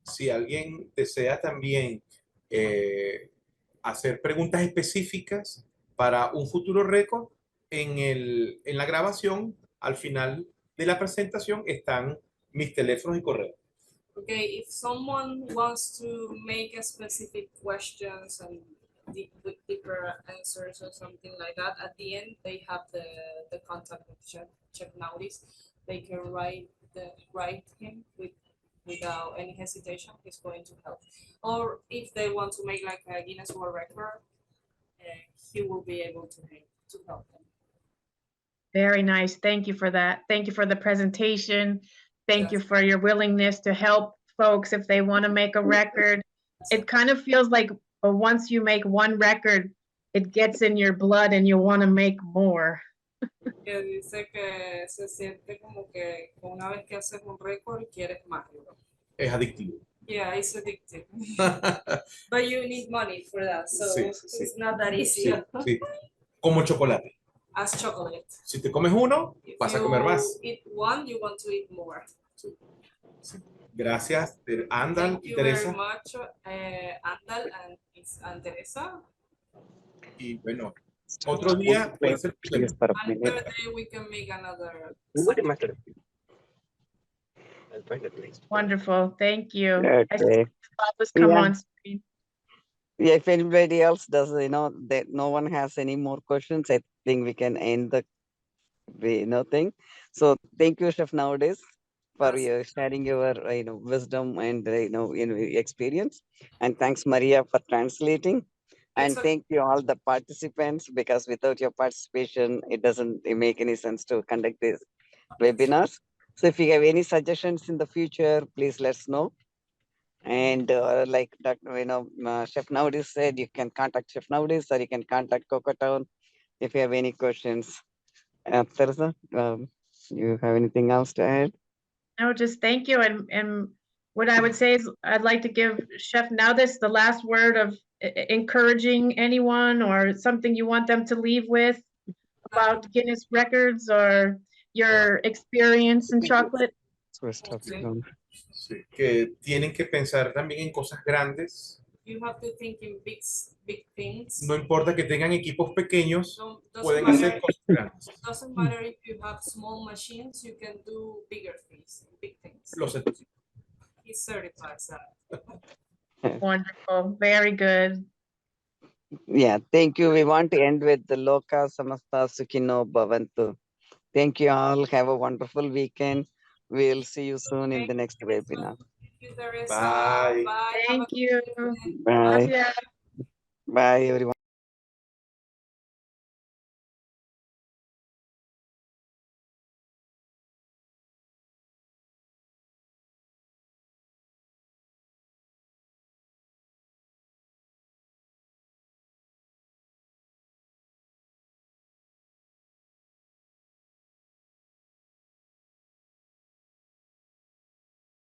S3: Si alguien desea también hacer preguntas específicas para un futuro récord, en la grabación, al final de la presentación, están mis teléfonos y correo.
S4: Okay, if someone wants to make a specific questions and with deeper answers or something like that, at the end they have the contact with Chef Nauris. They can write him without any hesitation. He's going to help. Or if they want to make like a Guinness World Record, he will be able to help them.
S2: Very nice. Thank you for that. Thank you for the presentation. Thank you
S4: Yes.
S2: for your willingness to help folks if they want to make a record. It kind of feels like once you make one record, it gets in your blood and you want to make more.
S4: Que dice que se siente como que una vez que haces un récord quieres más.
S3: Es adictivo.
S4: Yeah, it's addictive. But you need money for that, so
S3: Sí, sí, sí.
S4: it's not that easy.
S3: Sí, sí. Como chocolate.
S4: As chocolate.
S3: Si te comes uno,
S4: If
S3: vas a
S4: you
S3: comer más.
S4: eat one, you want to eat more.
S3: Sí. Gracias, Andal
S4: Thank
S3: y
S4: you
S3: Teresa.
S4: very much, Andal and Teresa.
S3: Y bueno, otro día puede ser tu tema.
S4: Another day we can make another.
S6: What am I gonna do? I'll find a place.
S2: Wonderful. Thank you. I see
S1: Okay.
S2: Papa's come
S1: Yeah.
S2: on screen.
S1: Yeah, if anybody else does, that no one has any more questions, I think we can end the thing. So thank you, Chef, nowadays for your sharing your wisdom and experience. And thanks, Maria, for translating. And
S4: It's a-
S1: thank you all the participants, because without your participation, it doesn't make any sense to conduct these webinars. So if you have any suggestions in the future, please let us know. And like Dr. Chef nowadays said, you can contact Chef nowadays, or you can contact Coco Town if you have any questions. Teresa, you have anything else to add?
S2: No, just thank you. And what I would say is I'd like to give Chef Nowdis the last word of encouraging anyone or something you want them to leave with about Guinness records or your experience in chocolate.
S3: Sí, que tienen que pensar también en cosas grandes.
S4: You have to think in big things.
S3: No importa que tengan equipos pequeños,
S4: Doesn't
S3: pueden
S4: matter.
S3: hacer cosas grandes.
S4: Doesn't matter if you have small machines, you can do bigger things, big things.
S3: Lo certifico.
S4: He certifies that.
S2: Wonderful. Very good.
S1: Yeah, thank you. We want to end with the Loka Samasta Sukhino Bhavantu. Thank you all. Have a wonderful weekend. We'll see you soon in the next webinar.
S4: Thank you, Teresa.
S3: Bye.
S4: Bye. Have a
S2: Thank you.
S4: good weekend.
S1: Bye.
S2: Gracias.
S1: Bye, everyone.